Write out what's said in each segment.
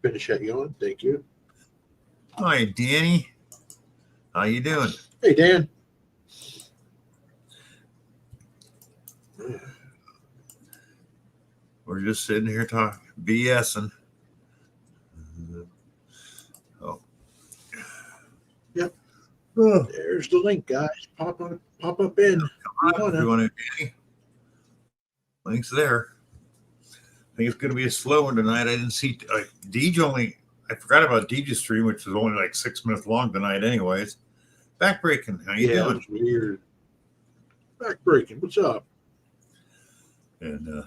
Finish that going. Thank you. Hi, Danny. How you doing? Hey, Dan. We're just sitting here talking, BSing. Oh. Yep. Oh. There's the link, guys. Pop up in. Come on, if you want to, Danny. Link's there. I think it's going to be a slow one tonight. I didn't see Deej I forgot about Deej's stream, which was only like 6 minutes long tonight, anyways. Backbreaking. How you doing? It was weird. Backbreaking. What's up? And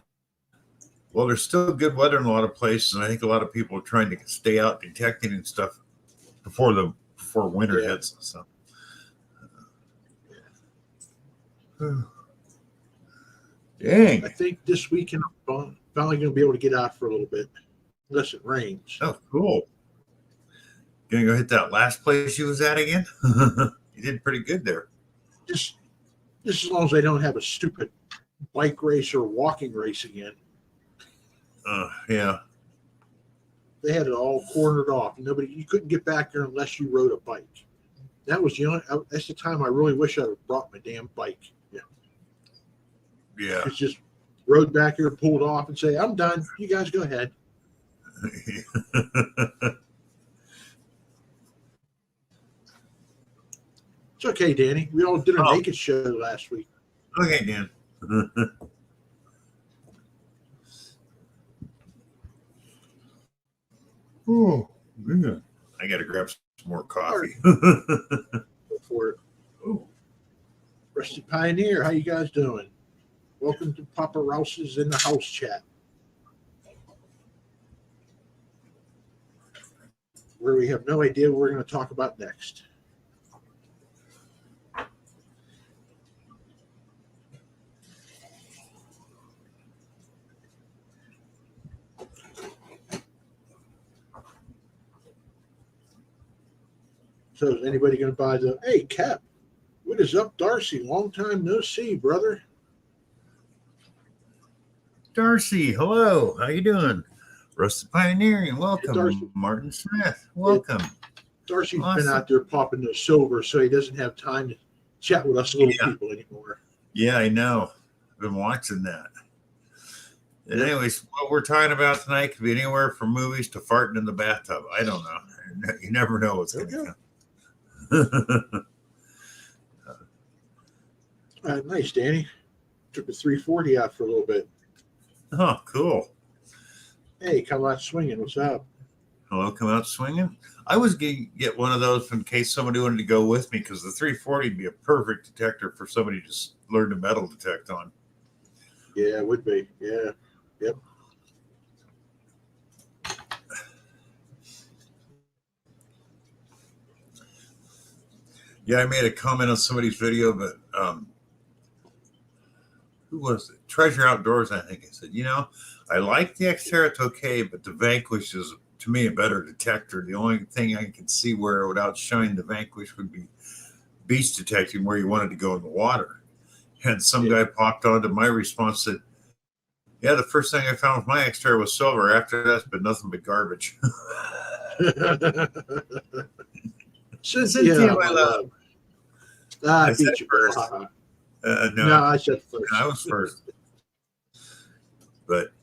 well, there's still good weather in a lot of places, and I think a lot of people are trying to stay out detecting and stuff before winter hits. So, dang! I think this weekend I'm finally going to be able to get out for a little bit, unless it rains. Oh, cool! Gonna go hit that last place you was at again? You did pretty good there. Just as long as I don't have a stupid bike race or walking race again. Yeah. They had it all cornered off. You couldn't get back there unless you rode a bike. That's the time I really wish I had brought my damn bike. Yeah. It's just rode back here, pulled off, and say, "I'm done. You guys go ahead." It's okay, Danny. We all did a naked show last week. Okay, Dan. Oh, man. I got to grab some more coffee. Go for it. Oh. Rusty Pioneer, how you guys doing? Welcome to Papa Rouse's in the House chat, where we have no idea what we're going to talk about next. So is anybody going to buy hey, Cap, what is up, Darcy? Long time no see, brother. Darcy, hello. How you doing? Rusty Pioneering, welcome. Darcy. Martin Smith, welcome. Darcy's been out there popping the silver, so he doesn't have time to chat with us little people anymore. Yeah, I know. I've been watching that. And anyways, what we're talking about tonight could be anywhere from movies to farting in the bathtub. I don't know. You never know what's going to come. Nice, Danny. Took a 340 out for a little bit. Oh, cool. Hey, come out swinging. What's up? Hello, come out swinging. I was going to get one of those in case somebody wanted to go with me, because the 340 would be a perfect detector for somebody to just learn to metal detect on. Yeah, it would be. Yeah. Yep. Yeah, I made a comment on somebody's video, but who was it? Treasure Outdoors, I think. I said, I like the Xterra, it's okay, but the Vanquish is, to me, a better detector. The only thing I can see where, without showing the Vanquish, would be beach detecting where you wanted to go in the water. And some guy popped onto my response, said, yeah, the first thing I found with my Xterra was silver. After that, it's been nothing but garbage. Cynthia, my love. I beat you first. No, I said first. I was first. But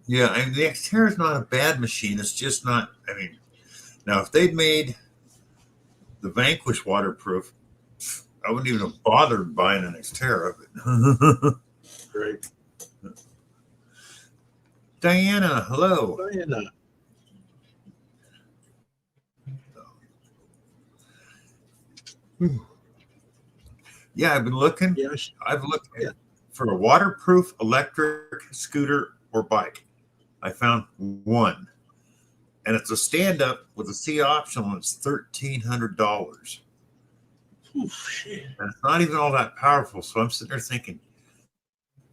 yeah, the Xterra is not a bad machine. It's just not. Now if they'd made the Vanquish waterproof, I wouldn't even have bothered buying an Xterra. Great. Diana, hello. Diana. Yeah, I've been looking. Yes. I've looked for a waterproof electric scooter or bike. I found one, and it's a stand-up with a seat optional, and it's $1,300. Shit. And it's not even all that powerful. So I'm sitting there thinking,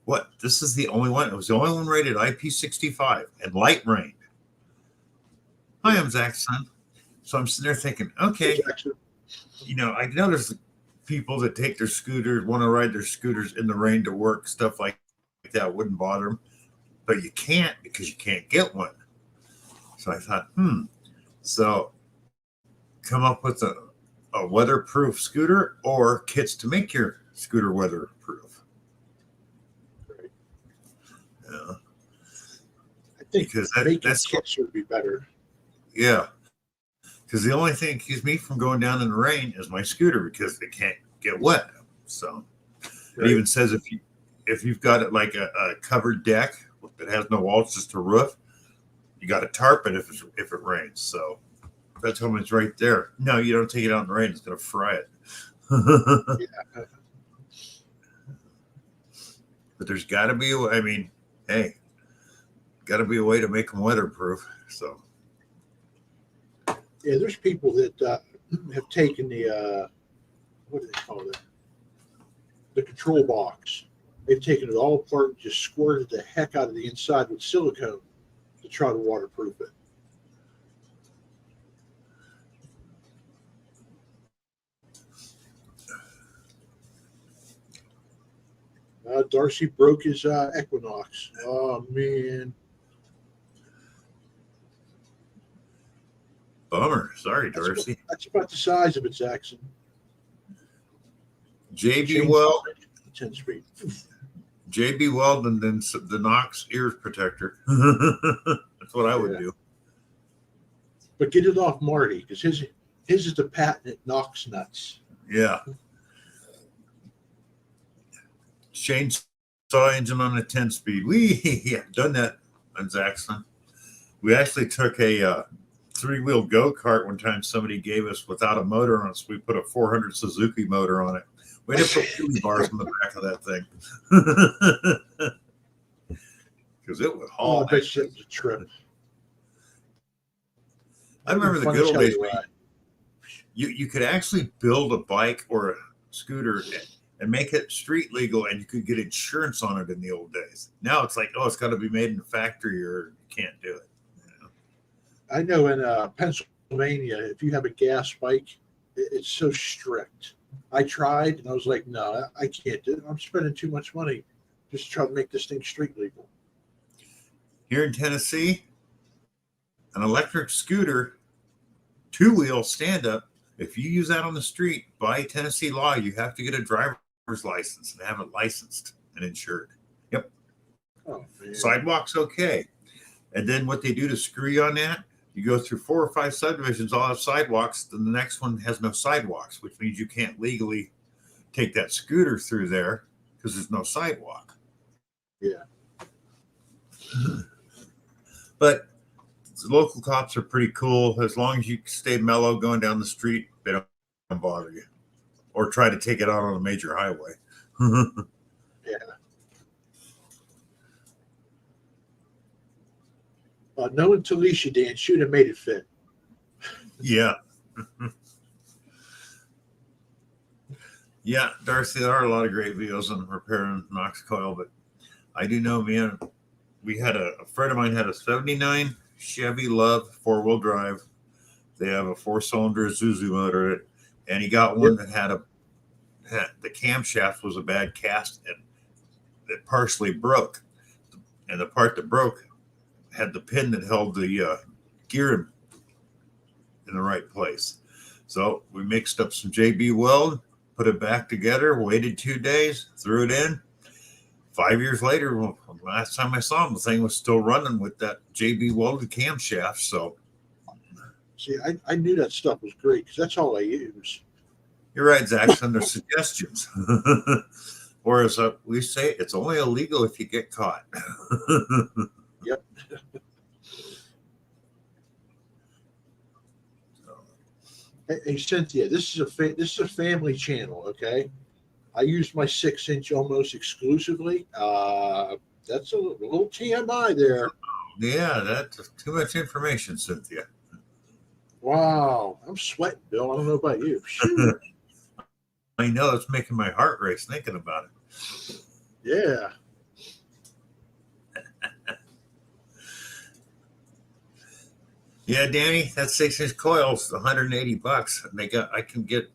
what? This is the only one. It was the only one rated IP65 and light rain. Hi, I'm Zach's son. So I'm sitting there thinking, okay, I know there's people that take their scooters, want to ride their scooters in the rain to work, stuff like that wouldn't bother them. But you can't, because you can't get one. So I thought, so come up with a weatherproof scooter or kits to make your scooter weatherproof. Right. Yeah. I think Because making that's kits would be better. yeah. Because the only thing that keeps me from going down in the rain is my scooter because it can't get wet. So Right. it even says if you've got it like a covered deck that has no walls, just a roof, you got to tarp it if it rains. So that's how it's right there. No, you don't take it out in the rain; it's going to fry it. Yeah. But there's got to be a way. I mean, hey, got to be a way to make them weatherproof. So Yeah, there's people that have taken the what do they call it? The control box. They've taken it all apart and just squirted the heck out of the inside with silicone to try to waterproof it. Darcy broke his Equinox. Oh man, bummer. Sorry, Darcy. That's about the size of it, Jackson. JB Weld, 10 speed. JB Weld, and then the Knox ear protector. That's what I would do. But get it off Marty because his is the patented Knox nuts. Yeah. Chainsaw engine on a 10-speed. We done that on Zaxxon. We actually took a 3-wheel go-kart one time somebody gave us without a motor on it. So we put a 400 Suzuki motor on it. We had to put wheelie bars on the back of that thing. Because it would haul. I bet you it was a trip. I remember the good old days when you could actually build a bike or a scooter and make it street legal, and you could get insurance on it in the old days. Now it's like, oh, it's got to be made in a factory or you can't do it. I know in Pennsylvania, if you have a gas bike, it's so strict. I tried, and I was like, no, I can't do it. I'm spending too much money just to try to make this thing street legal. Here in Tennessee, an electric scooter, 2-wheel stand-up, if you use that on the street, by Tennessee law, you have to get a driver's license and have it licensed and insured. Yep. Oh, man. Sidewalk's okay. And then what they do to screw you on that, you go through 4 or 5 subdivisions, all have sidewalks, then the next one has no sidewalks, which means you can't legally take that scooter through there because there's no sidewalk. Yeah. But the local cops are pretty cool. As long as you stay mellow going down the street, they don't bother you or try to take it out on a major highway. Yeah. Knowing Talisha, Dan, should have made it fit. Yeah. Yeah, Darcy, there are a lot of great videos on repairing Knox coil, but I do know, man, we had a friend of mine had a 79 Chevy Love 4-wheel drive. They have a 4-cylinder Isuzu motor in it, and he got one that had the camshaft was a bad cast and it partially broke. And the part that broke had the pin that held the gear in the right place. So we mixed up some JB Weld, put it back together, waited 2 days, threw it in. 5 years later, last time I saw him, the thing was still running with that JB welded camshaft. So, see, I knew that stuff was great because that's all I use. You're right, Zaxxon. There's suggestions. Whereas we say it's only illegal if you get caught. Yep. Hey, Cynthia, this is a family channel, okay? I use my 6-inch almost exclusively. That's a little TMI there. Yeah, that's too much information, Cynthia. Wow, I'm sweating, Bill. I don't know about you. I know, it's making my heart race thinking about it. Yeah. Yeah, Danny, that 6-inch coil is $180. And I can get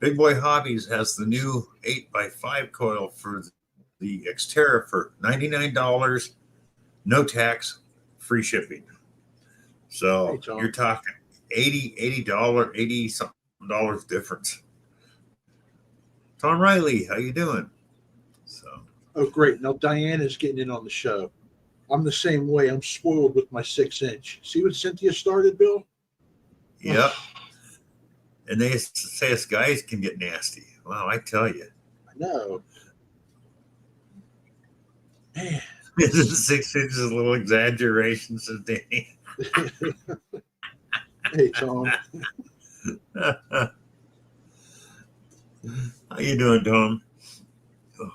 Big Boy Hobbies has the new 8x5 coil for the Xterra for $99, no tax, free shipping. So Hey, Tom. you're talking $80 something dollars difference. Tom Riley, how you doing? So Oh, great. Now Diana's getting in on the show. I'm the same way. I'm spoiled with my 6-inch. See what Cynthia started, Bill? yep. And they say us guys can get nasty. Well, I tell you. I know. Man. 6 inches is a little exaggeration, says Danny. Hey, Tom. How you doing, Tom? Oh,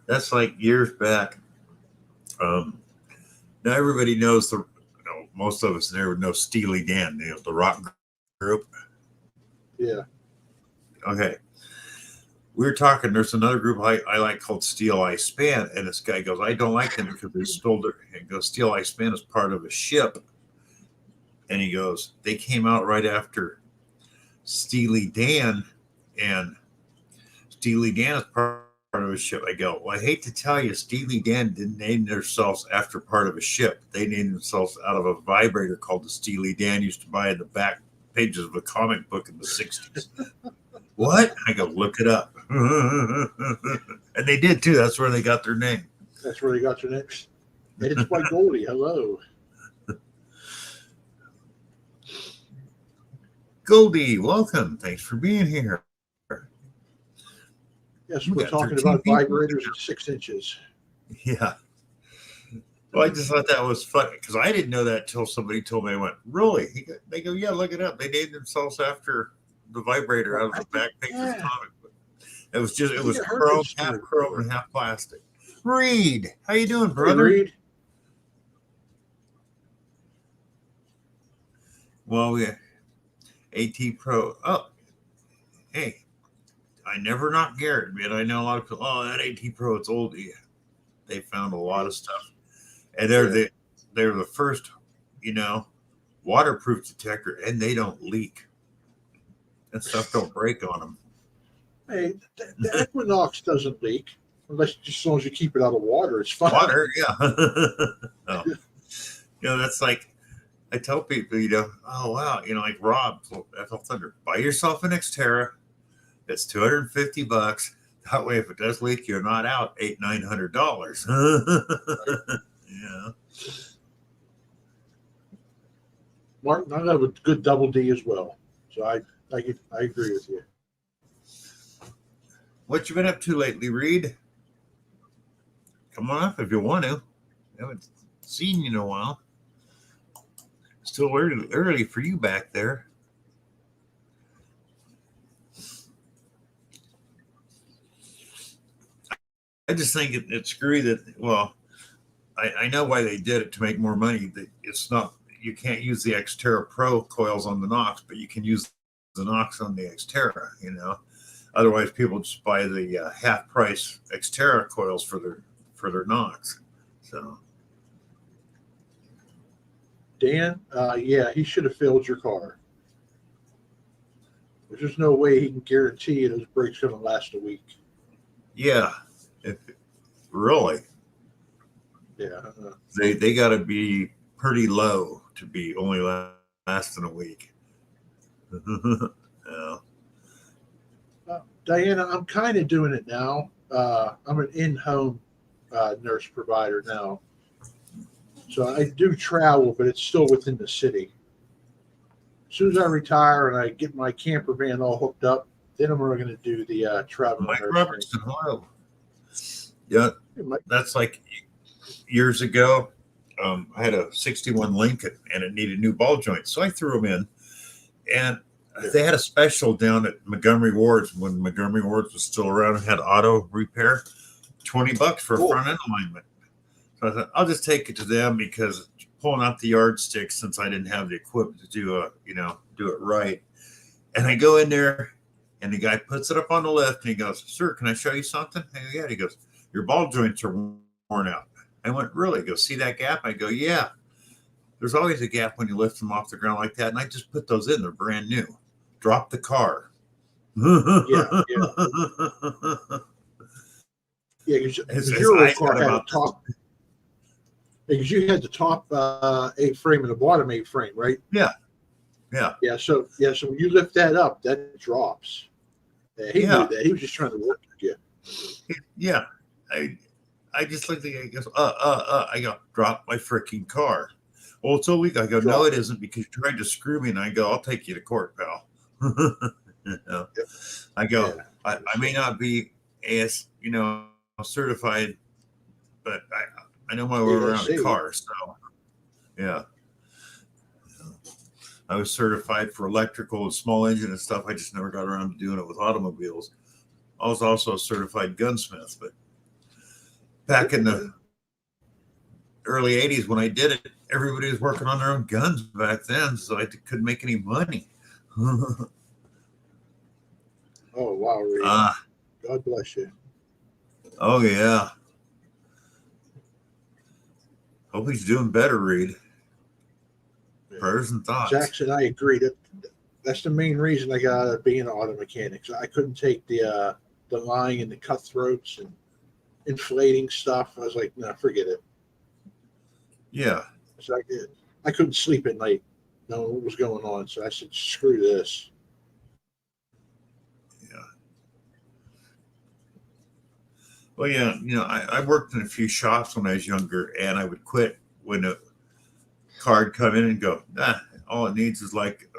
that's like years back. Now everybody knows most of us never know Steely Dan, the rock group. Yeah. Okay. We were talking, there's another group I like called Steel Eye Span, and this guy goes, I don't like them because they stole their, and goes, Steel Eye Span is part of a ship. And he goes, they came out right after Steely Dan, and Steely Dan is part of a ship. I go, well, I hate to tell you, Steely Dan didn't name themselves after part of a ship. They named themselves out of a vibrator called the Steely Dan used to buy in the back pages of a comic book in the 60s. What? I go, look it up. And they did too. That's where they got their name. That's where they got your next. And it's by Goldie. Hello. Goldie, welcome. Thanks for being here. Yes, You we're got talking 13 about people. vibrators at 6 inches. Yeah. Well, I just thought that was funny because I didn't know that until somebody told me. I went, really? They go, yeah, look it up. They named themselves after the vibrator out of the back page of the comic book. It was chrome, half chrome and half plastic. Reed, how you doing, brother? Hey, Reed. Well, we AT Pro. Oh, hey, I never knock Garrett, man. I know a lot of people. Oh, that AT Pro, it's old. Yeah, they found a lot of stuff, and they're the first, waterproof detector, and they don't leak. That stuff don't break on them. Hey, the Equinox doesn't leak unless just as long as you keep it out of water, it's fine. Water, yeah. Oh. That's like I tell people, oh wow, like Rob, Ethel Thunder, buy yourself an Xterra. It's $250. That way, if it does leak, you're not out $800-900. Yeah. Martin, I have a good double D as well, so I agree with you. What you been up to lately, Reed? Come on up if you want to. I haven't seen you in a while. Still early for you back there. I just think it's screwy that, well, I know why they did it to make more money. It's not, you can't use the Xterra Pro coils on the Nox, but you can use the Nox on the Xterra, Otherwise, people just buy the half price Xterra coils for their Nox. So, Dan, yeah, he should have filled your car. There's no way he can guarantee those brakes going to last a week. yeah, really, Yeah. they got to be pretty low to be only lasting a week. Yeah. Diana, I'm kind of doing it now. I'm an in-home nurse provider now. So I do travel, but it's still within the city. As soon as I retire and I get my camper van all hooked up, then I'm going to do the travel. Mike Robertson, hello. Yeah, that's like years ago. I had a 61 Lincoln and it needed new ball joints. So I threw them in. And they had a special down at Montgomery Ward's when Montgomery Ward's was still around and had auto repair, $20 for a front end alignment. So I thought I'll just take it to them because pulling out the yardstick since I didn't have the equipment to do it right. And I go in there and the guy puts it up on the lift and he goes, "Sir, can I show you something?" I go, "Yeah." He goes, "Your ball joints are worn out." I went, "Really?" He goes, "See that gap?" I go, "Yeah. There's always a gap when you lift them off the ground like that." And I just put those in. They're brand new. Drop the car. Yeah. Yeah, His because your old eyes car got had a about top. Because you had the top A-frame and the bottom A-frame, right? yeah, yeah, So when you lift that up, that drops. Yeah, he knew yeah, that. He was just trying to work with you. yeah. I just looked at it. I goes, I go, drop my freaking car. Well, it's illegal. I go, no, Drop it it. isn't because you tried to screw me. And I go, I'll take you to court, pal. You know, Yep. I Yeah. go, I may not be AS, certified, but I know my way around a ASC. car. So, yeah. I was certified for electrical and small engine and stuff. I just never got around to doing it with automobiles. I was also a certified gunsmith, but back in the early 80s when I did it, everybody was working on their own guns back then, so I couldn't make any money. Oh wow, Reed. Ah, God bless you. oh yeah. Hope he's doing better, Reed. Yeah. Prayers and thoughts. Jackson, I agree that that's the main reason I got out of being an auto mechanic. So I couldn't take the lying and the cutthroats and inflating stuff. I was like, no, forget it. Yeah. So I couldn't sleep at night knowing what was going on. So I said, screw this. Yeah. Well, yeah, I worked in a few shops when I was younger, and I would quit when a card come in and go, all it needs is like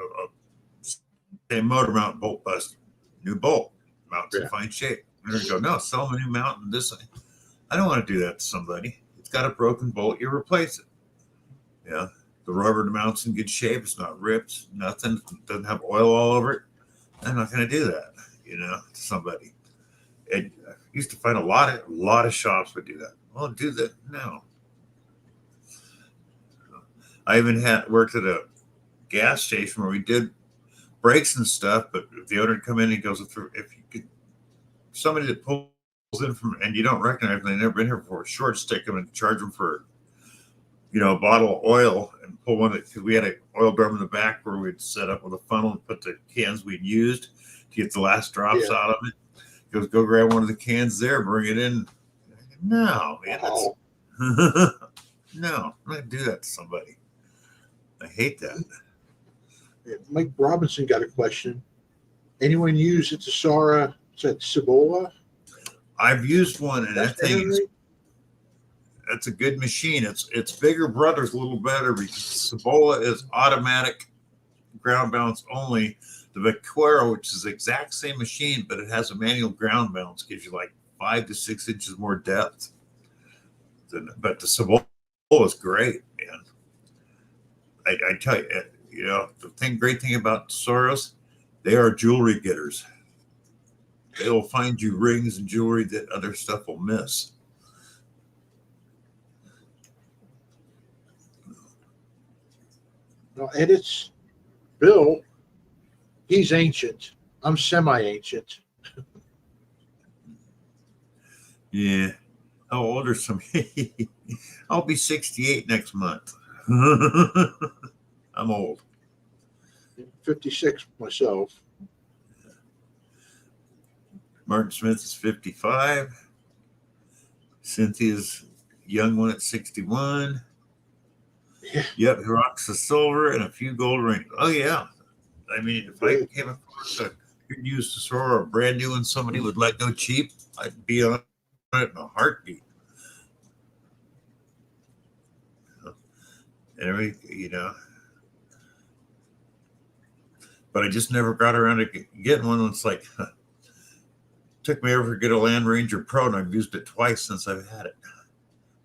a motor mount bolt bust, new bolt, mount's in fine shape. And they go, no, sell them a new mount and this. I don't want to do that to somebody. It's got a broken bolt, you replace it. Yeah, the rubber mount's in good shape. It's not ripped, nothing. It doesn't have oil all over it. I'm not going to do that, to somebody. I used to find a lot of shops would do that. Well, do that no. I even worked at a gas station where we did brakes and stuff, but if the owner would come in and goes through, if you could, somebody that pulls in from and you don't recognize them, they've never been here before, short stick them and charge them for a bottle of oil and pull one because we had an oil drum in the back where we'd set up with a funnel and put the cans we'd used to get the last drops out of it. He goes, go grab one of the cans there, bring it in. No, man, Wow. no, I'm not gonna do that to somebody. I hate that. Yeah, Mike Robinson got a question. Anyone use it to Sara? Is that Cibola? I've used one, and that thing is. Right? That's a good machine. Its bigger brother's a little better because Cibola is automatic ground balance only. The Vaquero, which is the exact same machine, but it has a manual ground balance, gives you like 5 to 6 inches more depth. But the Cibola is great, man. I tell you, the great thing about Soros, they are jewelry getters. They will find you rings and jewelry that other stuff will miss. No, and it's Bill. He's ancient. I'm semi-ancient. Yeah. How old are some? I'll be 68 next month. I'm old. 56 myself. Martin Smith is 55. Cynthia's young one at 61. Yeah. Yep, he rocks the silver and a few gold rings. Oh, yeah. I mean, if I came across a good used Tesoro or a brand new one somebody would let go cheap, I'd be on it in a heartbeat. But I just never got around to getting one that's like, took me over to get a Land Ranger Pro, and I've used it twice since I've had it,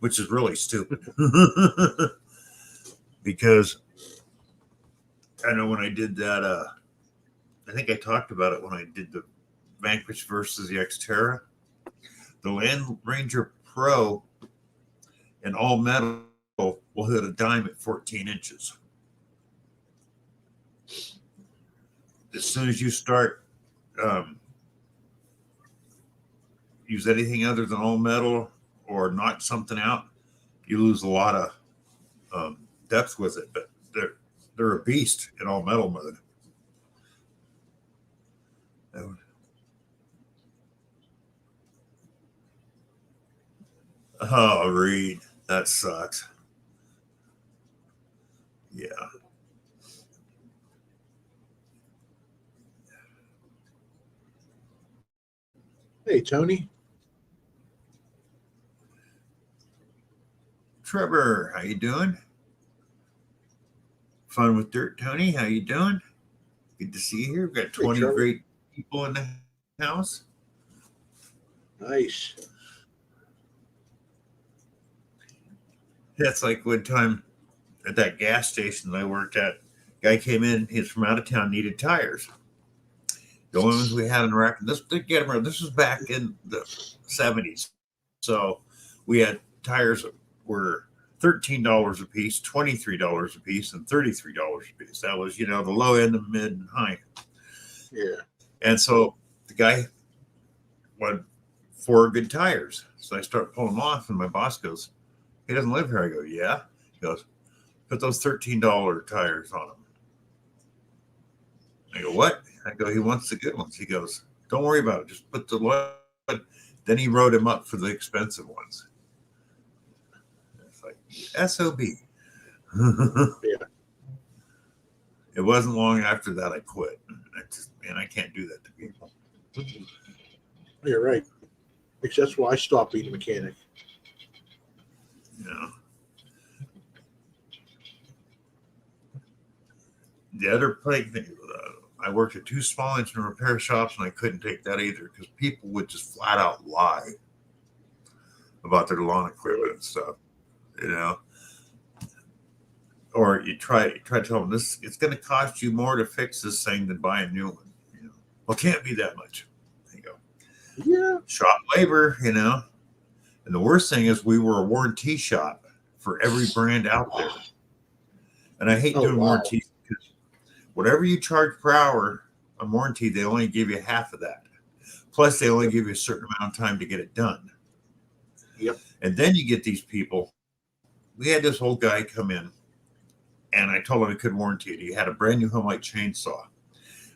which is really stupid. Because I know when I did that, I think I talked about it when I did the Vanquish versus the Xterra. The Land Ranger Pro in all metal will hit a dime at 14 inches. As soon as you start use anything other than all metal or knock something out, you lose a lot of depth with it. But they're a beast in all metal mode. Oh, Reed, that sucks. Yeah. Hey, Tony. Trevor, how you doing? Fun with Dirt, Tony. How you doing? Good to see you here. We've got Hey, 20 Trevor. great people in the house. Nice. That's like one time at that gas station that I worked at. Guy came in. He's from out of town. Needed tires. The only ones we had in the rack. This was back in the 70s. So we had tires that were $13 a piece, $23 a piece, and $33 a piece. That was, the low end, the mid, and high. Yeah. And so the guy wanted 4 good tires. So I start pulling them off, and my boss goes, "He doesn't live here." I go, "Yeah." He goes, "Put those $13 tires on him." I go, "What?" I go, "He wants the good ones." He goes, "Don't worry about it. Just put the low." Then he wrote him up for the expensive ones. It's like SOB. Yeah. It wasn't long after that I quit. I can't do that to people. You're right. Because that's why I stopped being a mechanic. Yeah. The other thing, I worked at 2 small engine repair shops, and I couldn't take that either because people would just flat out lie about their lawn equipment and stuff, Or you try to tell them it's going to cost you more to fix this thing than buy a new one. Well, it can't be that much. There you go. Yeah. Shop labor, And the worst thing is we were a warranty shop for every brand out there. And I hate doing warranties because whatever you charge per hour on warranty, they only give you half of that. Plus, they only give you a certain amount of time to get it done. Yep. And then you get these people. We had this old guy come in, and I told him he couldn't warranty it. He had a brand new Homelight chainsaw.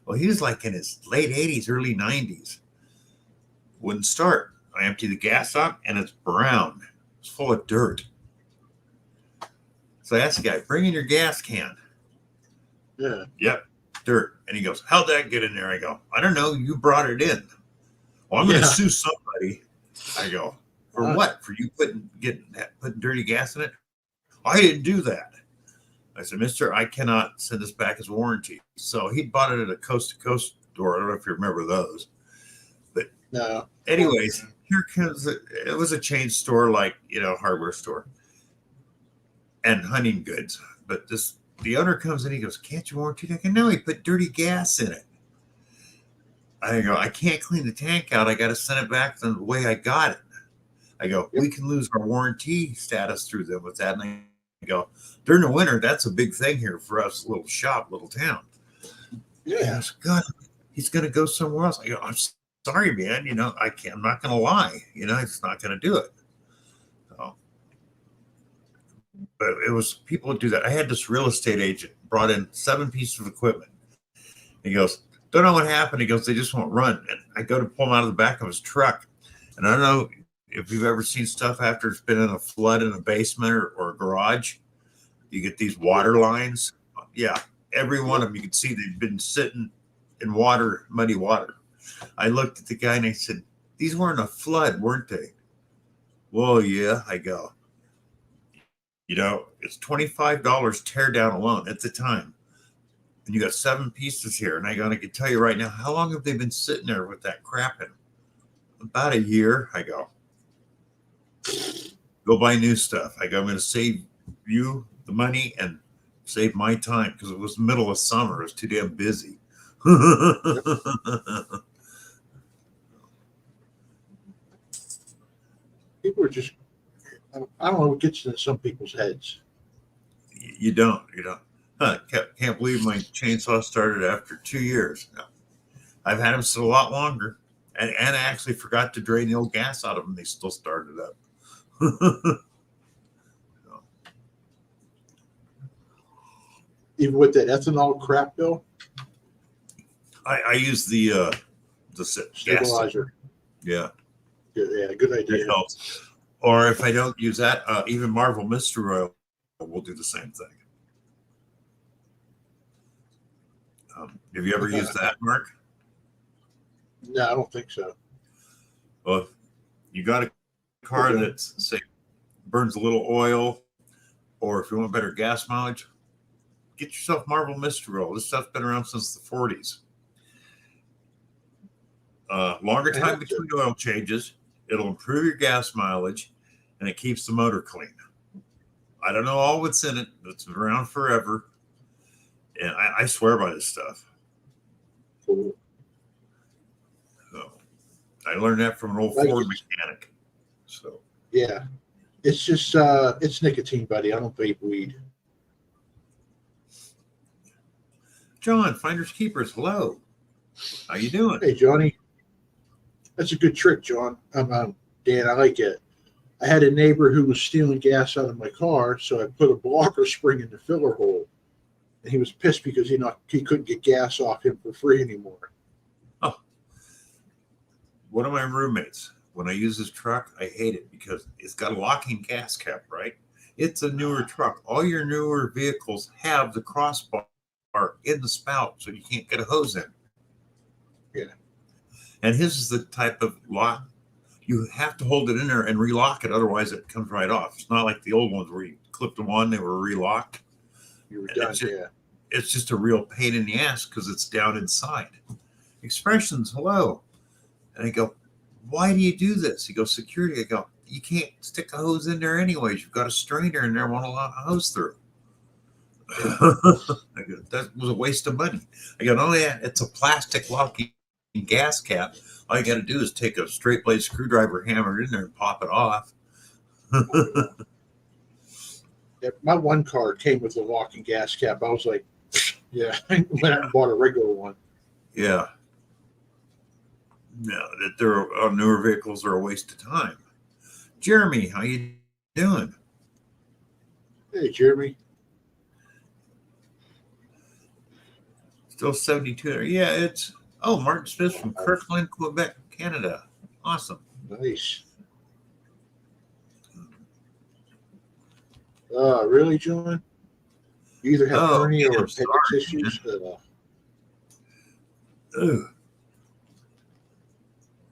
Well, he was like in his late 80s, early 90s. Wouldn't start. I empty the gas out, and it's brown. It's full of dirt. So I asked the guy, "Bring in your gas can." Yeah. "Yep, dirt." And he goes, "How'd that get in there?" I go, "I don't know. You brought it in." "Well, I'm going to sue somebody." I go, "For what? For you putting dirty gas in it?" "I didn't do that." I said, "Mister, I cannot send this back as warranty." So he bought it at a coast-to-coast store. I don't know if you remember those. But no. Anyways, here comes it was a chain store, like, hardware store and hunting goods. But the owner comes in, he goes, "Can't you warranty it?" I go, "No, he put dirty gas in it." I go, "I can't clean the tank out. I got to send it back the way I got it." I go, "We can lose our warranty status through them with that." And I go, "During the winter, that's a big thing here for us, little shop, little town." Yeah. God, he's going to go somewhere else. I go, "I'm sorry, man. I'm not going to lie. It's not going to do it." So, but it was people would do that. I had this real estate agent brought in 7 pieces of equipment. He goes, "Don't know what happened." He goes, "They just won't run." And I go to pull him out of the back of his truck. And I don't know if you've ever seen stuff after it's been in a flood in a basement or a garage. You get these water lines. Yeah, every one of them, you can see they've been sitting in water, muddy water. I looked at the guy and I said, "These weren't a flood, weren't they?" "Well, yeah." I go, it's $25 tear down alone at the time. And you got 7 pieces here. And I can tell you right now, how long have they been sitting there with that crap in them? About a year. I go buy new stuff. I go, "I'm going to save you the money and save my time," because it was the middle of summer. It was too damn busy. People are just, I don't know what gets into some people's heads. You don't. Can't believe my chainsaw started after 2 years. No. I've had them sit a lot longer, and I actually forgot to drain the old gas out of them. They still started up. Even with that ethanol crap, Bill. I use the stabilizer. Yeah, Yeah, good idea. it helps. Or if I don't use that, even Marvel Mystery Oil will do the same thing. Have you ever used that, Mark? No, I don't think so. Well, if you got a car that's, say, burns a little oil, or if you want better gas mileage, get yourself Marvel Mystery Oil. This stuff's been around since the 40s. Longer time between oil changes, it'll improve your gas mileage, and it keeps the motor clean. I don't know all what's in it, but it's been around forever, and I swear by this stuff. Cool. So, I learned that from an old Ford mechanic. So yeah, it's just it's nicotine, buddy. I don't vape weed. John, Finders Keepers, hello. How you doing? Hey, Johnny. That's a good trick, John. Dan, I like it. I had a neighbor who was stealing gas out of my car, so I put a blocker spring in the filler hole. And he was pissed because he couldn't get gas off him for free anymore. Oh. One of my roommates, when I use his truck, I hate it because it's got a locking gas cap, right? It's a newer truck. All your newer vehicles have the crossbar in the spout, so you can't get a hose in. Yeah. And his is the type of lock you have to hold it in there and relock it, otherwise it comes right off. It's not like the old ones where you clipped them on, they were relocked. You were done, yeah. It's just a real pain in the ass because it's down inside. Expressions, hello. And I go, why do you do this? He goes, security. I go, you can't stick a hose in there anyways. You've got a strainer in there, won't allow a hose through. I go, that was a waste of money. I go, not only that, it's a plastic locking gas cap. All you got to do is take a straight blade screwdriver, hammer it in there, and pop it off. Yeah, my one car came with a locking gas cap. I was like, yeah, I went out and bought a regular one. Yeah. No, that their newer vehicles are a waste of time. Jeremy, how you doing? Hey, Jeremy. Still 72. Yeah, it's Martin Smith from Kirkland, Quebec, Canada. Awesome. Nice. Really, John? You either have hernia or appendix issues.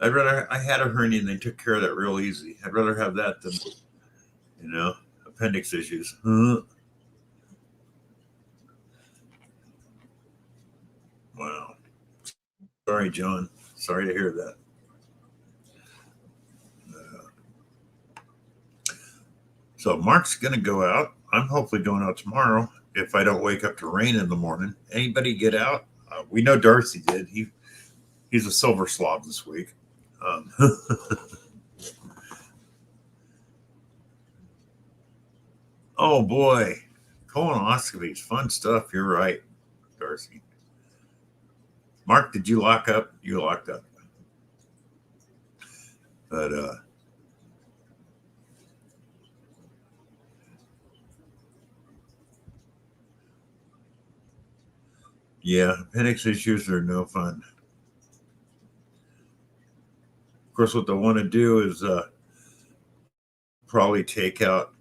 I had a hernia and they took care of that real easy. I'd rather have that than, appendix issues. Wow. Sorry, John. Sorry to hear that. So Mark's going to go out. I'm hopefully going out tomorrow if I don't wake up to rain in the morning. Anybody get out? We know Darcy did. He's a silver slob this week. Oh boy, colonoscopies, fun stuff. You're right, Darcy. Mark, did you lock up? You locked up. But yeah, appendix issues are no fun. Of course, what they want to do is probably take out.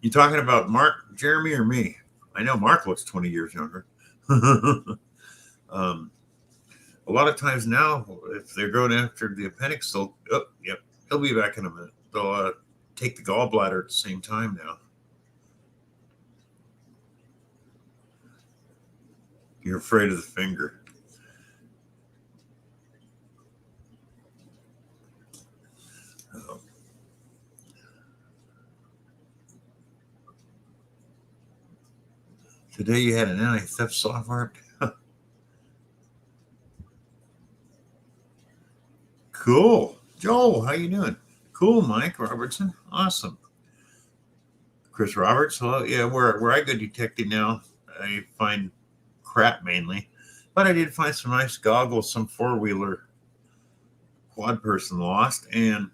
You talking about Mark, Jeremy, or me? I know Mark looks 20 years younger. A lot of times now, if they're going after the appendix, he'll be back in a minute. They'll take the gallbladder at the same time now. You're afraid of the finger. Today you had an anti-theft software. Cool. Joel, how you doing? Cool, Mike Robertson. Awesome. Chris Roberts, hello. Yeah, where I go detecting now, I find crap mainly. But I did find some nice goggles some four-wheeler quad person lost. And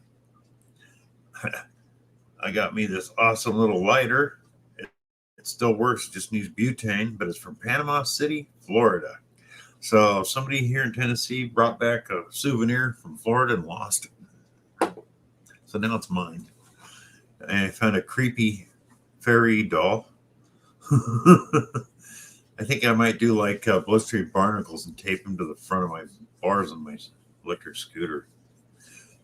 I got me this awesome little lighter. It still works, just needs butane, but it's from Panama City, Florida. So somebody here in Tennessee brought back a souvenir from Florida and lost it. So now it's mine. And I found a creepy fairy doll. I think I might do like Bloodstream Barnacles and tape them to the front of my bars on my electric scooter.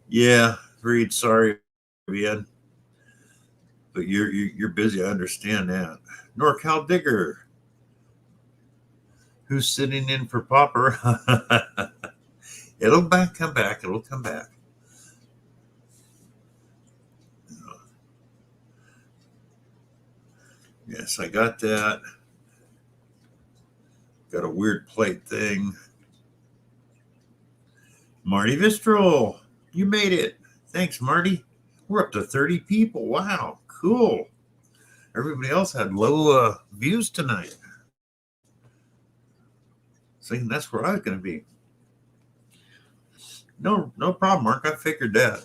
Yeah, Reed, sorry, man. But you're busy. I understand that. NorCal Digger, who's sitting in for Popper. It'll come back. It'll come back. Yes, I got that. Got a weird plate thing. Marty Vistral, you made it. Thanks, Marty. We're up to 30 people. Wow, cool. Everybody else had low views tonight. Saying that's where I was going to be. No problem, Mark. I figured that.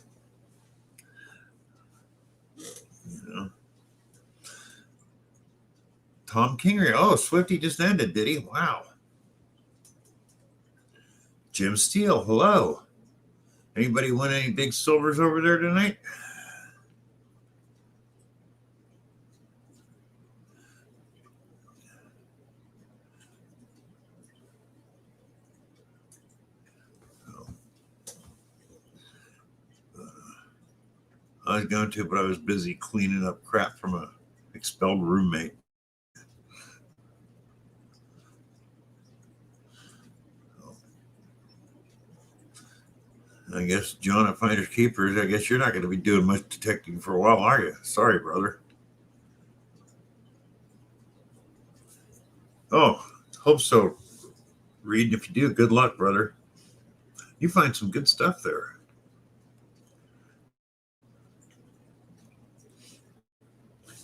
You know. Tom Kingery. Oh, Swifty just ended, did he? Wow. Jim Steele. Hello. Anybody win any big silvers over there tonight? I was going to, but I was busy cleaning up crap from a expelled roommate. I guess, John at Finders Keepers, I guess you're not going to be doing much detecting for a while, are you? Sorry, brother. Oh, hope so. Reed, if you do, good luck, brother. You find some good stuff there.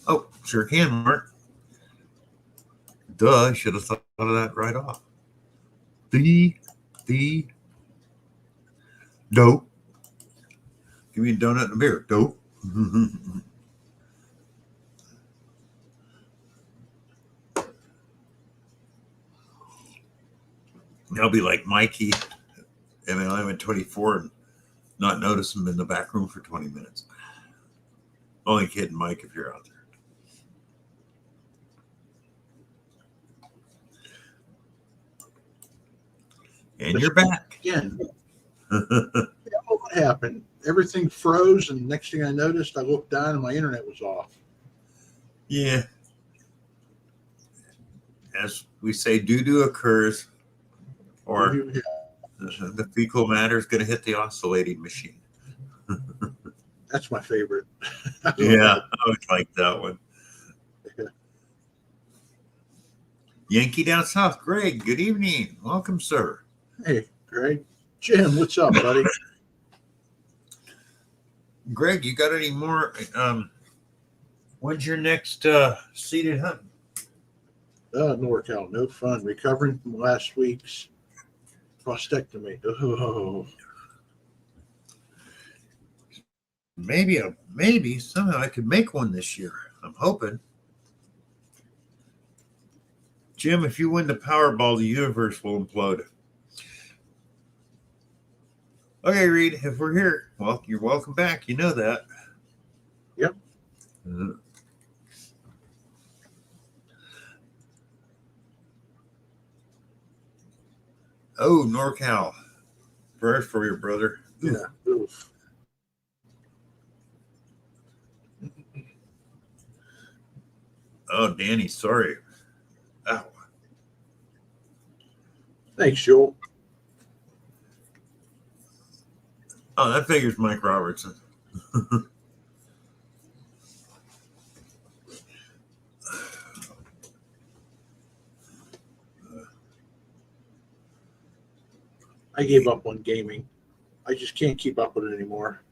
Oh, sure can, Mark. Duh, I should have thought of that right off. The dope. Give me a donut and a beer. Dope. I'll be like Mikey and I'm at 24 and not notice him in the back room for 20 minutes. Only kidding, Mike, if you're out there. And you're back. Again. What happened? Everything froze, and next thing I noticed, I looked down and my internet was off. Yeah. As we say, doo-doo occurs, or the fecal matter is going to hit the oscillating machine. That's my favorite. Yeah, I always like that one. Yankee down south, Greg, good evening. Welcome, sir. Hey, Greg. Jim, what's up, buddy? Greg, you got any more? When's your next seated hunt? NorCal, no fun. Recovering from last week's prostatectomy. Oh. Maybe somehow I could make one this year. I'm hoping. Jim, if you win the Powerball, the universe will implode. Okay, Reed, if we're here, well, you're welcome back. You know that. Yep. Oh, NorCal. Prayers for your brother. Yeah. Oof. Oh, Danny, sorry. Ow. Thanks, Joel. Oh, that figures Mike Robertson. I gave up on gaming. I just can't keep up with it anymore.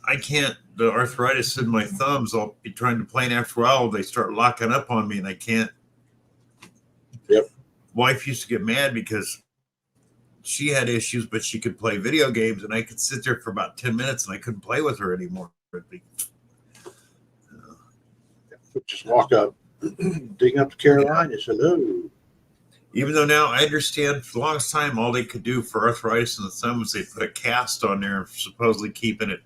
I can't. The arthritis in my thumbs, I'll be trying to play, and after a while, they start locking up on me, and I can't. Yep. Wife used to get mad because she had issues, but she could play video games, and I could sit there for about 10 minutes, and I couldn't play with her anymore. Just walk up, digging up to Carolina. Hello. Even though now I understand for the longest time, all they could do for arthritis in the thumb was they put a cast on there, supposedly keeping it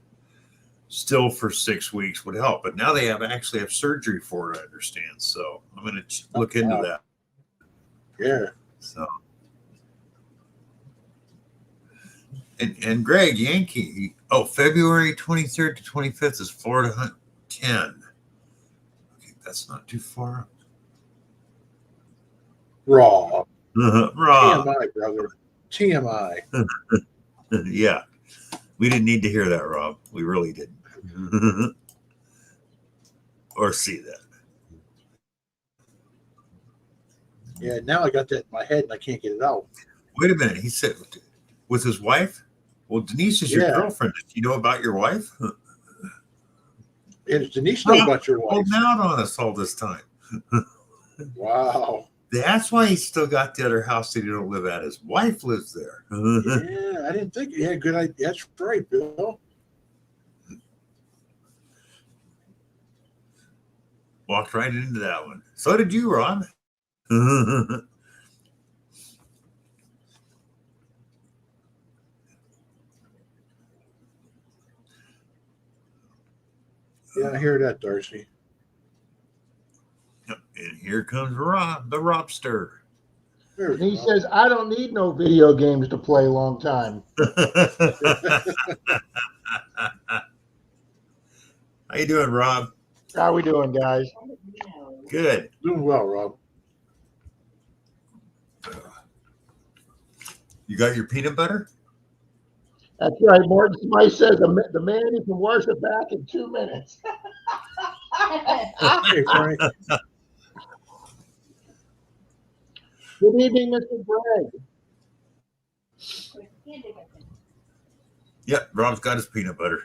still for 6 weeks would help. But now they actually have surgery for it, I understand. So I'm going to look into that. Yeah. So, and Greg Yankee, February 23rd to 25th is Florida Hunt 10. Okay, that's not too far. Raw. Raw. TMI, brother. TMI. Yeah. We didn't need to hear that, Rob. We really didn't. Or see that. Yeah, now I got that in my head and I can't get it out. Wait a minute. He said with his wife? Well, Denise is your girlfriend. Did you know about your wife? And Denise know about your wife? Holding out on us all this time. Wow. That's why he's still got the other house that he don't live at. His wife lives there. Yeah, I didn't think. Yeah, good idea. That's right, Bill. Walked right into that one. So did you, Rob. Yeah, I hear that, Darcy. And here comes Rob, the Robster. And he says, I don't need no video games to play a long time. How you doing, Rob? How we doing, guys? Good. Doing well, Rob. You got your peanut butter? That's right. Morton Spice says the man who can wash it back in 2 minutes. Hey, Frank. Good evening, Mr. Greg. Yep, Rob's got his peanut butter.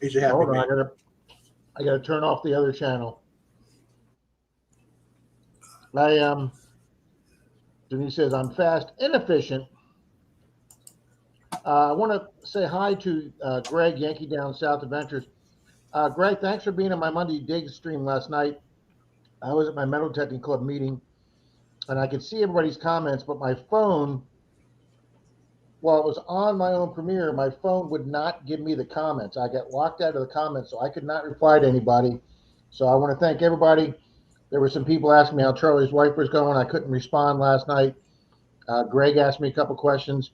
He's a happy Hold on, man. I gotta turn off the other channel. Denise says I'm fast and efficient. I want to say hi to Greg Yankee down South Adventures. Greg, thanks for being on my Monday Dig stream last night. I was at my Metal Detecting Club meeting, and I could see everybody's comments, but my phone, while it was on my own Premiere, my phone would not give me the comments. I got locked out of the comments, so I could not reply to anybody. So I want to thank everybody. There were some people asking me how Charlie's wife was going. I couldn't respond last night. Greg asked me a couple questions.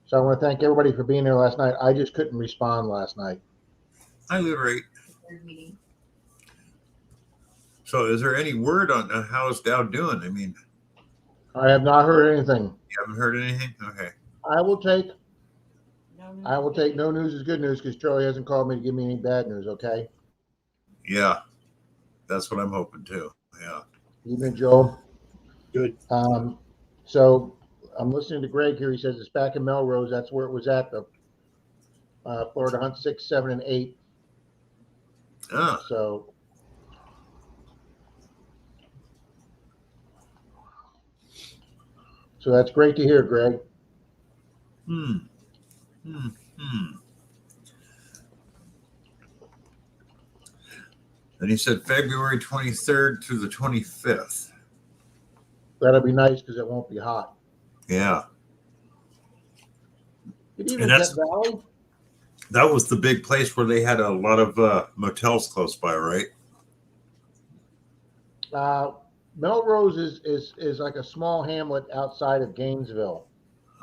So I want to thank everybody for being there last night. I just couldn't respond last night. I liberate. So is there any word on how is Dow doing? I mean, I have not heard anything. you haven't heard anything? Okay. I will take no news is good news because Charlie hasn't called me to give me any bad news, okay? Yeah. That's what I'm hoping too. Yeah. Evening, Joel. Good. So I'm listening to Greg here. He says it's back in Melrose. That's where it was at, the Florida Hunt 6, 7, and 8. Ah. So that's great to hear, Greg. And he said February 23rd through the 25th. That'll be nice because it won't be hot. Yeah. Good evening, Death Valley. That was the big place where they had a lot of motels close by, right? Melrose is like a small hamlet outside of Gainesville.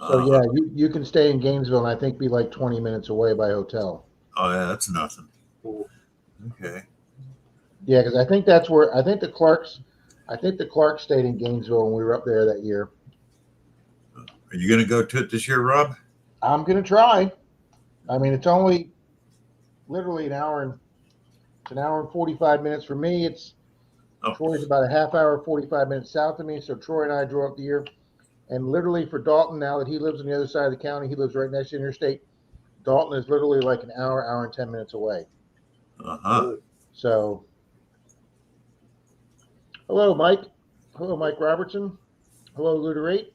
So yeah, you can stay in Gainesville and I think be like 20 minutes away by hotel. Oh yeah, that's nothing. Cool. Okay. Yeah, because I think that's where the Clarks stayed in Gainesville when we were up there that year. Are you gonna go to it this year, Rob? I'm gonna try. I mean, it's only literally an hour and 45 minutes for me. Troy's about a half hour, 45 minutes south of me. So Troy and I drove up the year. And literally for Dalton, now that he lives on the other side of the county, he lives right next to the interstate. Dalton is literally like an hour and 10 minutes away. So, hello, Mike. Hello, Mike Robertson. Hello, Luderate.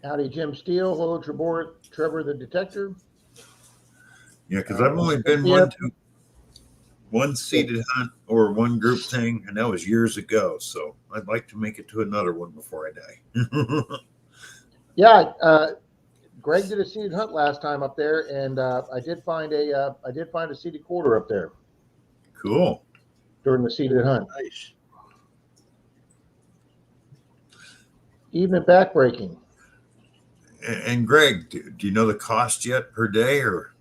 Howdy, Jim Steele. Hello, Trevor the Detector. Yeah, because I've only been one seated hunt or one group thing, and that was years ago. So I'd like to make it to another one before I die. Yeah, Greg did a seated hunt last time up there, and I did find a seated quarter up there Cool. during the seated hunt. Nice. Even backbreaking. And Greg, do you know the cost yet per day or?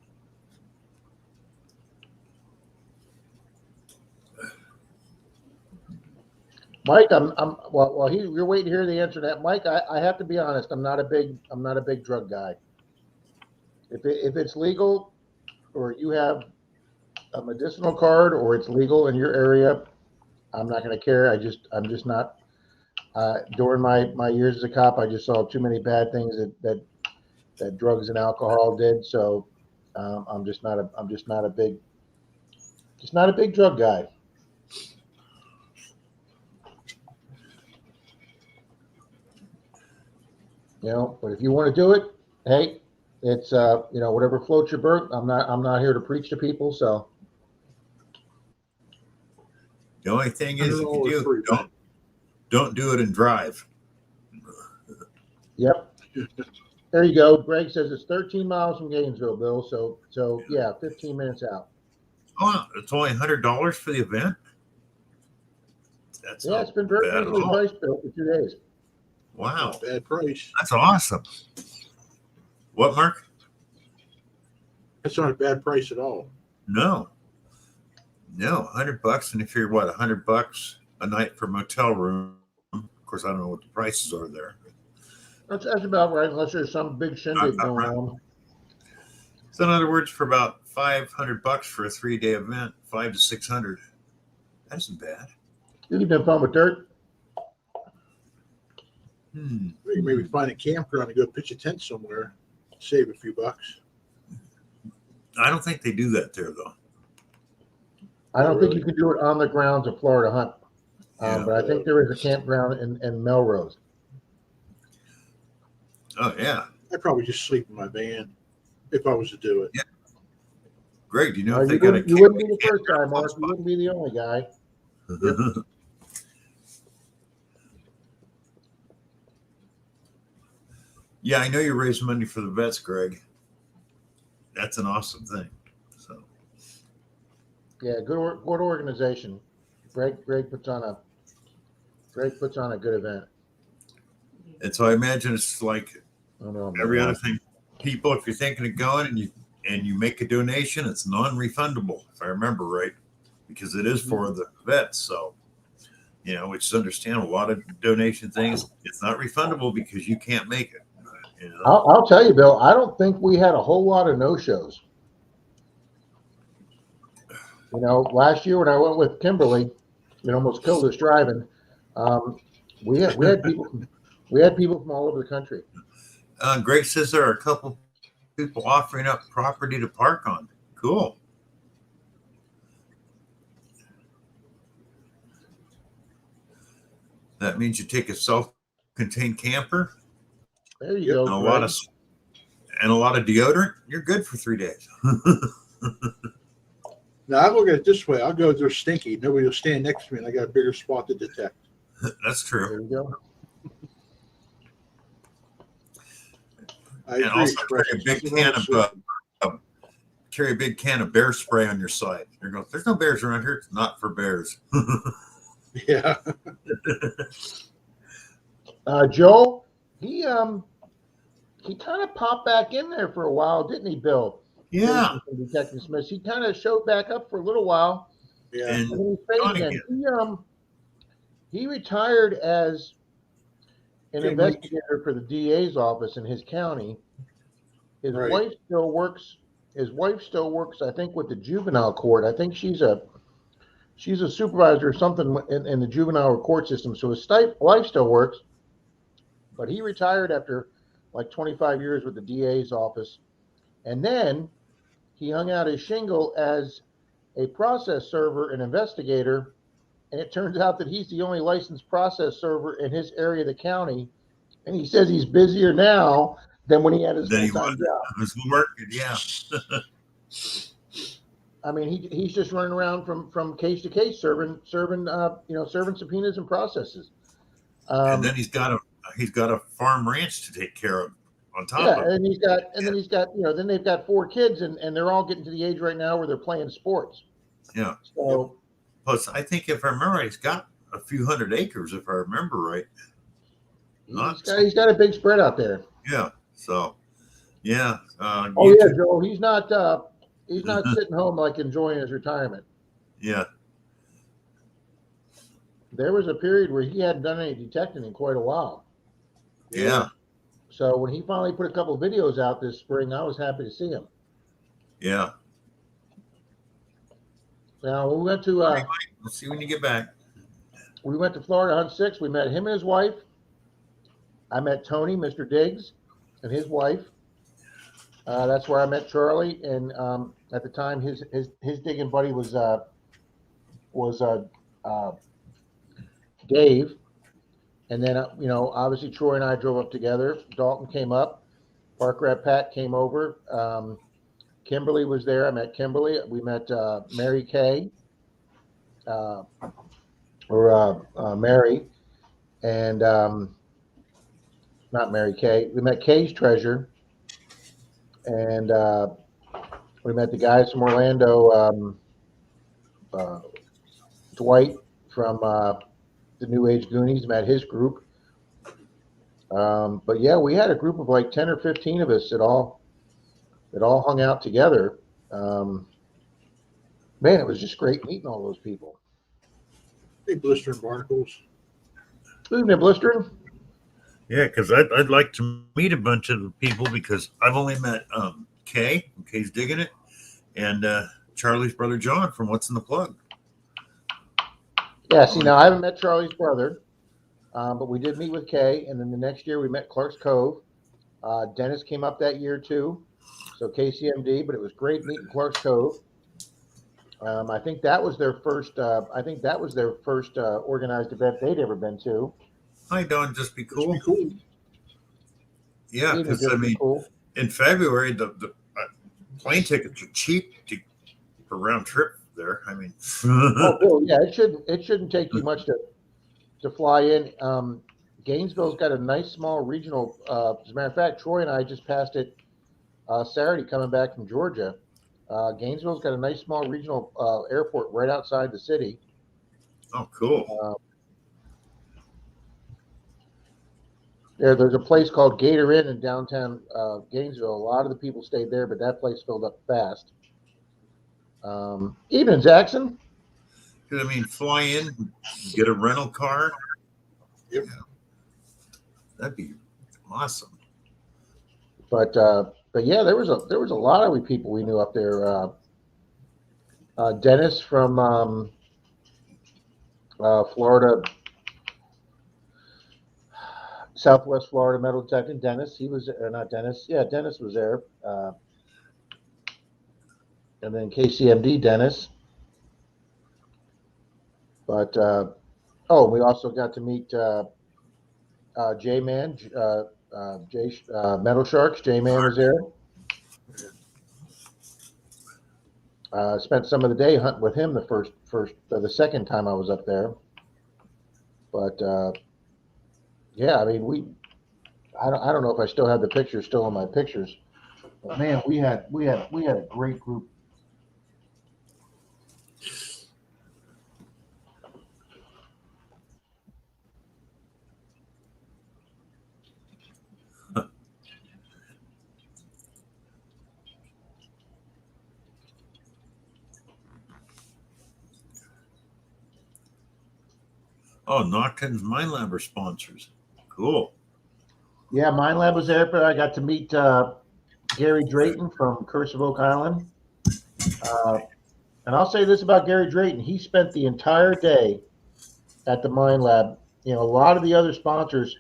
Mike, you're waiting to hear the answer to that. Mike, I have to be honest. I'm not a big drug guy. If it's legal, or you have a medicinal card, or it's legal in your area, I'm not going to care. I'm just not. During my years as a cop, I just saw too many bad things that drugs and alcohol did. So I'm just not a big drug guy. You know, but if you want to do it, hey, it's whatever floats your boat. I'm not here to preach to people. So The only thing is, if you $100 for do, don't do it and drive. yep. There you go. Greg says it's 13 miles from Gainesville, Bill. So yeah, 15 minutes out. Oh, it's only $100 for the event. That's Yeah, not it's been very bad at reasonably all. priced, Bill, for 2 days. Wow, Not a bad price. that's awesome. What, Mark? That's not a bad price at all. No, $100. And if you're $100 a night for motel room, of course, I don't know what the prices are there. That's about right, unless there's some big shindig About going right. on. So in other words, for about $500 for a 3-day event, $500 to $600, that isn't bad. You've been fun with dirt. Maybe find a campground and go pitch a tent somewhere, save a few bucks. I don't think they do that there, though. I don't think Really? you can do it on the grounds of Florida Hunt, Yeah. but I think there is a campground in Melrose. Oh, yeah. I'd probably just sleep in my van if I was to do it. Yeah. Greg, do you know No, if they you got wouldn't, a you wouldn't be the camping first guy, Mark. You spot? wouldn't be the only guy. Yeah, I know you raise money for the vets, Greg. That's an awesome thing. So Yeah, good organization. Greg puts on a good event. and so I imagine it's like I don't know, every man. other thing. People, if you're thinking of going and you make a donation, it's non-refundable, if I remember right, because it is for the vets. So, which is understandable. A lot of donation things, it's not refundable because you can't make it. I'll tell you, Bill. I don't think we had a whole lot of no-shows. Last year when I went with Kimberly, it almost killed us driving. We had people from all over the country. Greg says there are a couple people offering up property to park on. Cool. That means you take a self-contained camper There you go. and a Greg. lot of deodorant. You're good for 3 days. Now I look at it this way: I'll go there stinky. Nobody will stand next to me, and I got a bigger spot to detect. That's true. There you go. I And agree, also Express. carry a big Nothing can wrong with of carry a big can of bear spray on your side. You're going, there's no bears around here. It's not for bears. sleeping. Yeah. Joe, he kind of popped back in there for a while, didn't he, Bill? Yeah. From Detective Smith. He kind of showed back up for a little while, Yeah. And and then he faded again. He retired as an Okay, Mike. investigator for the DA's office in his county. His Right. wife still works. His wife still works, I think, with the juvenile court. I think she's a supervisor or something in the juvenile court system. So his wife still works, but he retired after like 25 years with the DA's office. And then he hung out his shingle as a process server and investigator. And it turns out that he's the only licensed process server in his area of the county. And he says he's busier now than when he had his Than he full-time was. job. I was working, yeah. I mean, he's just running around from case to case, serving subpoenas and processes. And then he's got a farm ranch to take care of on top Yeah, of it. and he's got, then they've got 4 kids, and they're all getting to the age right now where they're playing sports. Yeah. So Plus, I think if I remember right, he's got a few hundred acres, if I remember right. he's got a big spread out there. Yeah. So, yeah. Oh yeah, Joe, he's not sitting home like enjoying his retirement. Yeah. There was a period where he hadn't done any detecting in quite a while. Yeah. So when he finally put a couple of videos out this spring, I was happy to see him. Yeah. Now we went to We'll see when you get back. we went to Florida Hunt 6. We met him and his wife. I met Tony, Mr. Diggs, and his wife. That's where I met Charlie. And at the time, his digging buddy was Dave. And then obviously Troy and I drove up together. Dalton came up. Park Rat Pat came over. Kimberly was there. I met Kimberly. We met Mary Kay, Mary, and not Mary Kay. We met Kay's Treasure, and we met the guys from Orlando, Dwight from the New Age Goonies, met his group. But yeah, we had a group of like 10 or 15 of us that all hung out together. Man, it was just great meeting all those people. Hey, Blister and Barnacles. Isn't it blistering? Yeah, because I'd like to meet a bunch of people because I've only met Kay, Kay's digging it, and Charlie's brother John from What's in the Plug. Yeah, see, now I haven't met Charlie's brother, but we did meet with Kay, and then the next year we met Clark's Cove. Dennis came up that year too, so KCMD, but it was great meeting Clark's Cove. I think that was their first. Organized event they'd ever been to. Hi, Don. Just be cool. Just be cool. Yeah, because I mean, in February the plane tickets are cheap for round trip there. I mean, yeah, it shouldn't take you much to fly in. Gainesville's got a nice small regional. As a matter of fact, Troy and I just passed it Saturday coming back from Georgia. Gainesville's got a nice small regional airport right outside the city. Oh, cool. There's a place called Gator Inn in downtown Gainesville. A lot of the people stayed there, but that place filled up fast. Evening, Jackson. I mean, fly in, get a rental car. Yep. Yeah. That'd be awesome. But yeah, there was a lot of people we knew up there. Dennis from Florida, Southwest Florida metal detecting. Dennis, he was not Dennis. Yeah, Dennis was there. And then KCMD Dennis. But we also got to meet J-Man, Metal Sharks. J-Man was there. Spent some of the day hunting with him the second time I was up there. But yeah, I mean I don't know if I still have the pictures still in my pictures, but man, we had a great group. Oh, Nocton's Mind Lab are sponsors. Cool. Yeah, Mind Lab was there, but I got to meet Gary Drayton from Curse of Oak Island. And I'll say this about Gary Drayton. He spent the entire day at the Mind Lab. A lot of the other sponsors,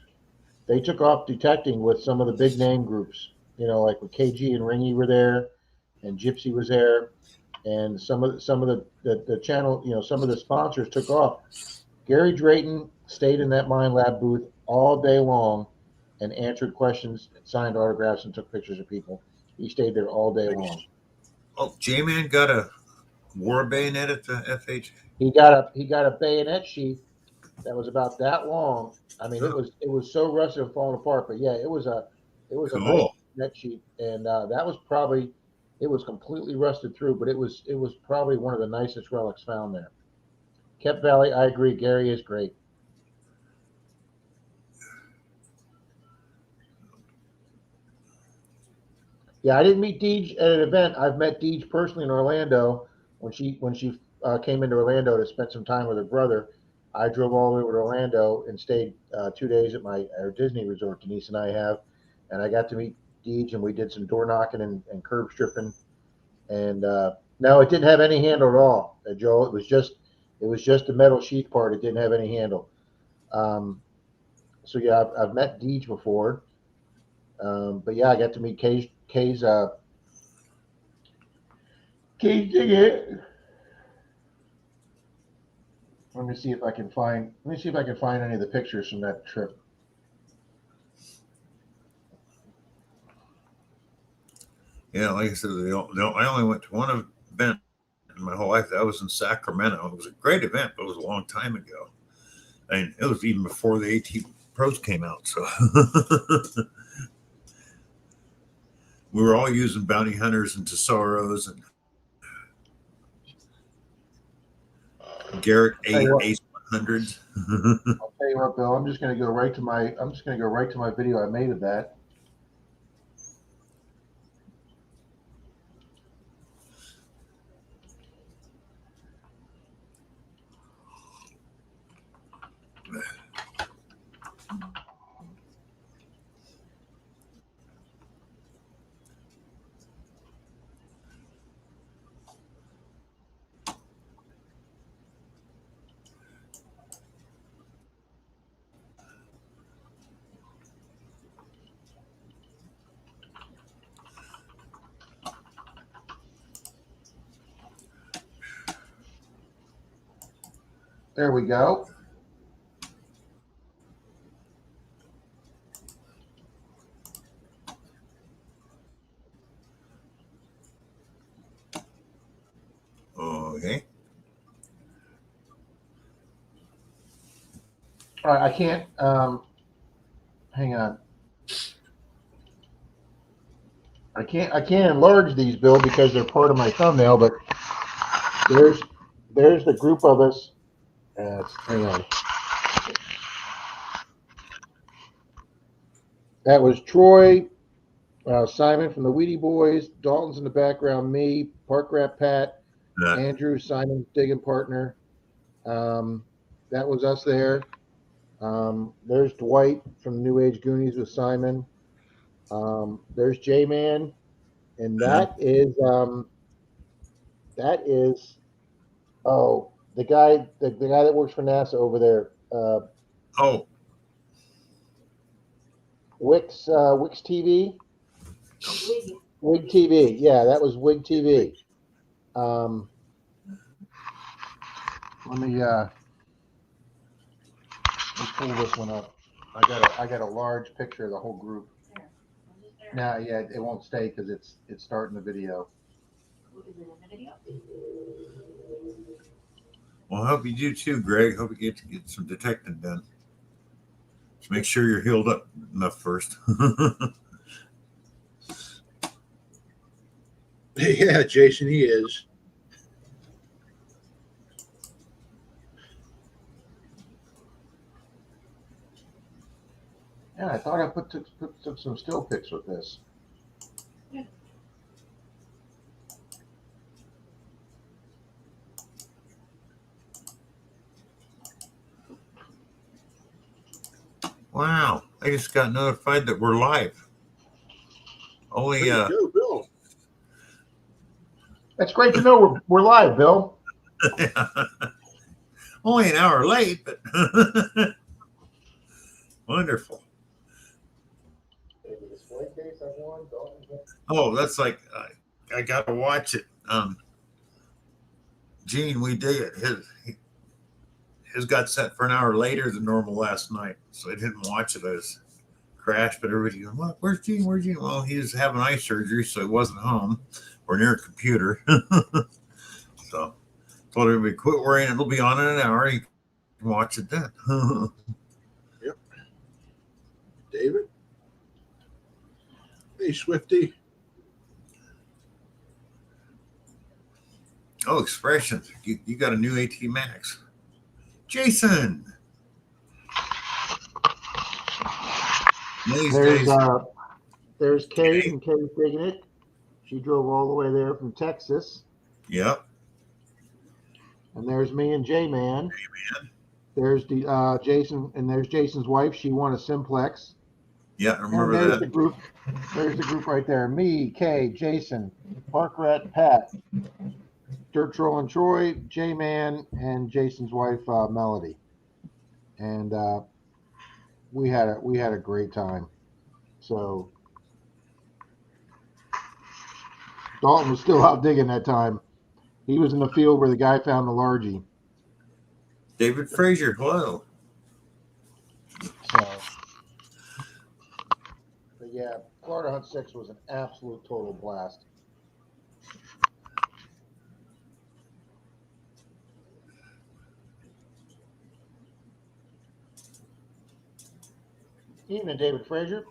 they took off detecting with some of the big name groups. Like with KG and Ringy were there, and Gypsy was there, and some of the channel, some of the sponsors took off. Gary Drayton stayed in that Mind Lab booth all day long and answered questions, signed autographs, and took pictures of people. He stayed there all day long. Oh, J-Man got a war bayonet at the FH. He got a bayonet sheath that was about that long. I mean, it was so rusted and falling apart. But yeah, it was a It was a nice Cool. net sheet, and that was probably it was completely rusted through, but it was probably one of the nicest relics found there. Kep Valley, I agree. Gary is great. Yeah, I didn't meet Deej at an event. I've met Deej personally in Orlando when she came into Orlando to spend some time with her brother. I drove all the way over to Orlando and stayed 2 days at our Disney resort. Denise and I have, and I got to meet Deej, and we did some door knocking and curb stripping. And no, it didn't have any handle at all, Joe. It was just a metal sheath part. It didn't have any handle. So yeah, I've met Deej before, but yeah, I got to meet Kay's Digger. Let me see if I can find any of the pictures from that trip. Yeah, like I said, I only went to one event in my whole life. That was in Sacramento. It was a great event, but it was a long time ago. And it was even before the AT Pros came out. So we were all using bounty hunters and Tesoros and Garrett Tell you what. Ace 100s. I'll tell you what, Bill. I'm just going to go right to my video I made of that. There we go. Okay. All right, I can't. Hang on. I can't enlarge these, Bill, because they're part of my thumbnail. But there's the group of us. Hang on. That was Troy, Simon from the Wheatie Boys, Dalton's in the background, me, Park Rat Pat, Andrew, Simon's digging partner. That was us there. There's Dwight from the New Age Goonies with Simon. There's J-Man, and that is the guy that works for NASA over there. Wix TV. Wig TV. Yeah, that was Wig TV. Let's pull this one up. I got a large picture of the whole group. Nah, yeah, it won't stay because it's starting the video. Is it in the video? Well, I hope you do too, Greg. Hope you get some detecting done. Just make sure you're healed up enough first. Yeah, Jason, he is. Yeah, I thought I took some still pics with this. Wow, I just got notified that we're live. Only There you go, Bill. That's great to know we're live, Bill. Only an hour late, but wonderful. Oh, that's like I gotta watch it. Gene, we dig it. His got set for an hour later than normal last night, so I didn't watch it. I was crashed, but everybody going, "What? Where's Gene? Where's Gene?" Well, he was having eye surgery, so he wasn't home or near a computer. So told everybody, quit worrying. It'll be on in an hour. You can watch it then. Yep. David? Swifty? Oh, expressions. You got a new AT Max. Jason. These days. There's Kate, and Kate's digging it. She drove all the way there from Texas. Yep. And there's me and J-Man. There's the Jason, and there's Jason's wife. She won a Simplex. Yeah, I remember and there's that. The group. There's the group right there. Me, Kay, Jason, Park Rat, Pat, Dirt Troll and Troy, J-Man, and Jason's wife, Melody. And we had a great time. So Dalton was still out digging that time. He was in the field where the guy found the largie. David Frazier, hello. So, but yeah, Florida Hunt 6 was an absolute total blast. Evening, David Frazier.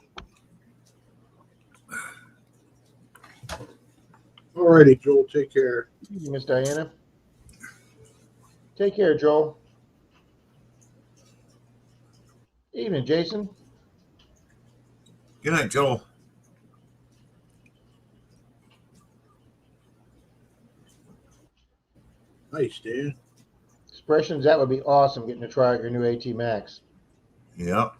Alrighty, Joel, take care. Evening, Miss Diana. Take care, Joel. Evening, Jason. Good night, Joel. Nice, Dan. Expressions, that would be awesome, getting to try out your new AT Max. Yep.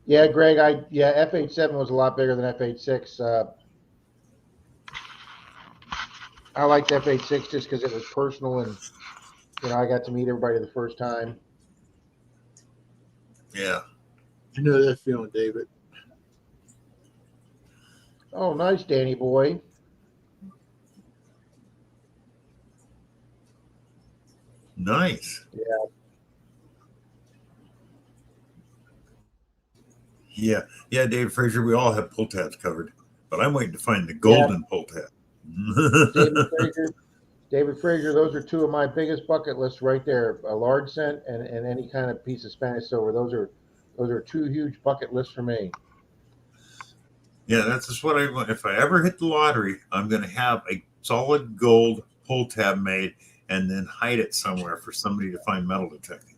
Yeah, Greg, F87 was a lot bigger than F86. I liked F86 just because it was personal and, I got to meet everybody the first time. Yeah. You know that feeling, David. Oh, nice, Danny boy. Nice. Yeah. Yeah, David Frazier, we all have pull tabs covered, but I'm waiting to find the golden pull tab. David Frazier, those are two of my biggest bucket lists right there. A large cent and any kind of piece of Spanish silver. Those are two huge bucket lists for me. Yeah, that's just what I want. If I ever hit the lottery, I'm going to have a solid gold pull tab made and then hide it somewhere for somebody to find metal detecting.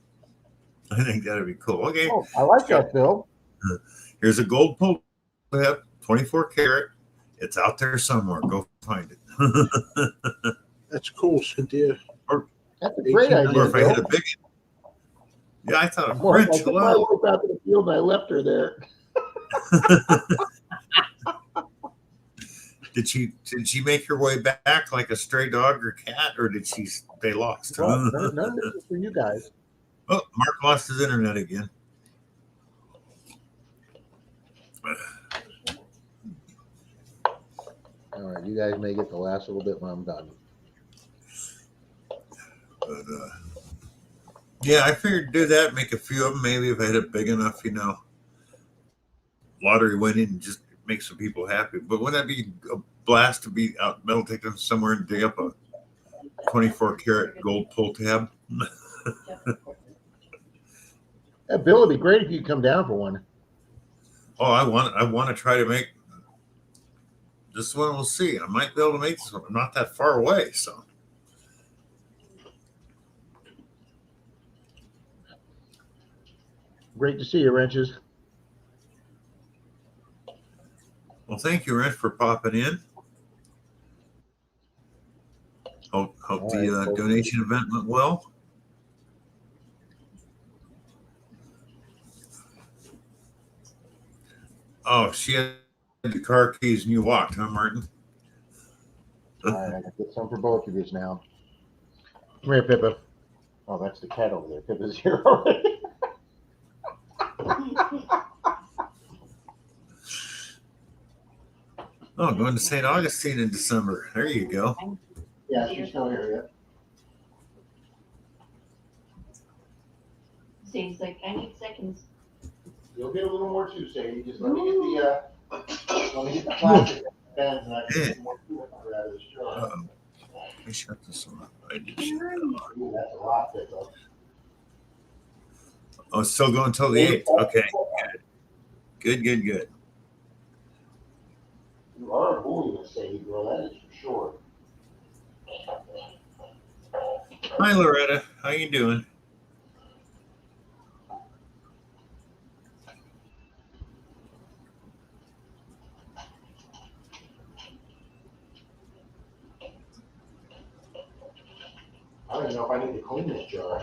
I think that'd be cool. Okay. Oh, I like that, Phil. Here's a gold pull tab, 24 karat. It's out there somewhere. Go find it. That's cool, Cynthia. That's a great idea. Or if I hit a big one. Yeah, I thought of French. I took my wife out to the field and I left her there. Did she make her way back like a stray dog or cat, or did she stay lost? Well, none of this is for you guys. Oh, Mark lost his internet again. All right, you guys may get the last little bit when I'm done. But yeah, I figured do that, make a few of them. Maybe if I hit it big enough, lottery winning and just make some people happy. But wouldn't that be a blast to be out metal detecting somewhere and dig up a 24 karat gold pull tab? Bill, it'd be great if you come down for one. Oh, I want to try to make this one. We'll see. I might be able to make this one. I'm not that far away, so. Great to see you, Wrenches. Well, thank you, Wrench, for popping in. Hope the donation event went well. Oh, she had the car keys and you walked, huh, Martin? All right, I got to get some for both of you now. Come here, Pippa. Oh, that's the cat over there. Pippa's here already. Oh, going to St. Augustine in December. There you go. Yeah, she's still here yet. Seems like I need seconds. You'll get a little more too, Sadie. Just let me get the plastic pens and I can get more to it out of this jar. Let me shut this one up. I did shut that off. Ooh, that's a lot, Pippa. Oh, it's still going until the 8th. Okay. Good. You are a bully in the city, girl, that is for sure. Hi, Loretta. How you doing? I don't even know if I need to clean this jar.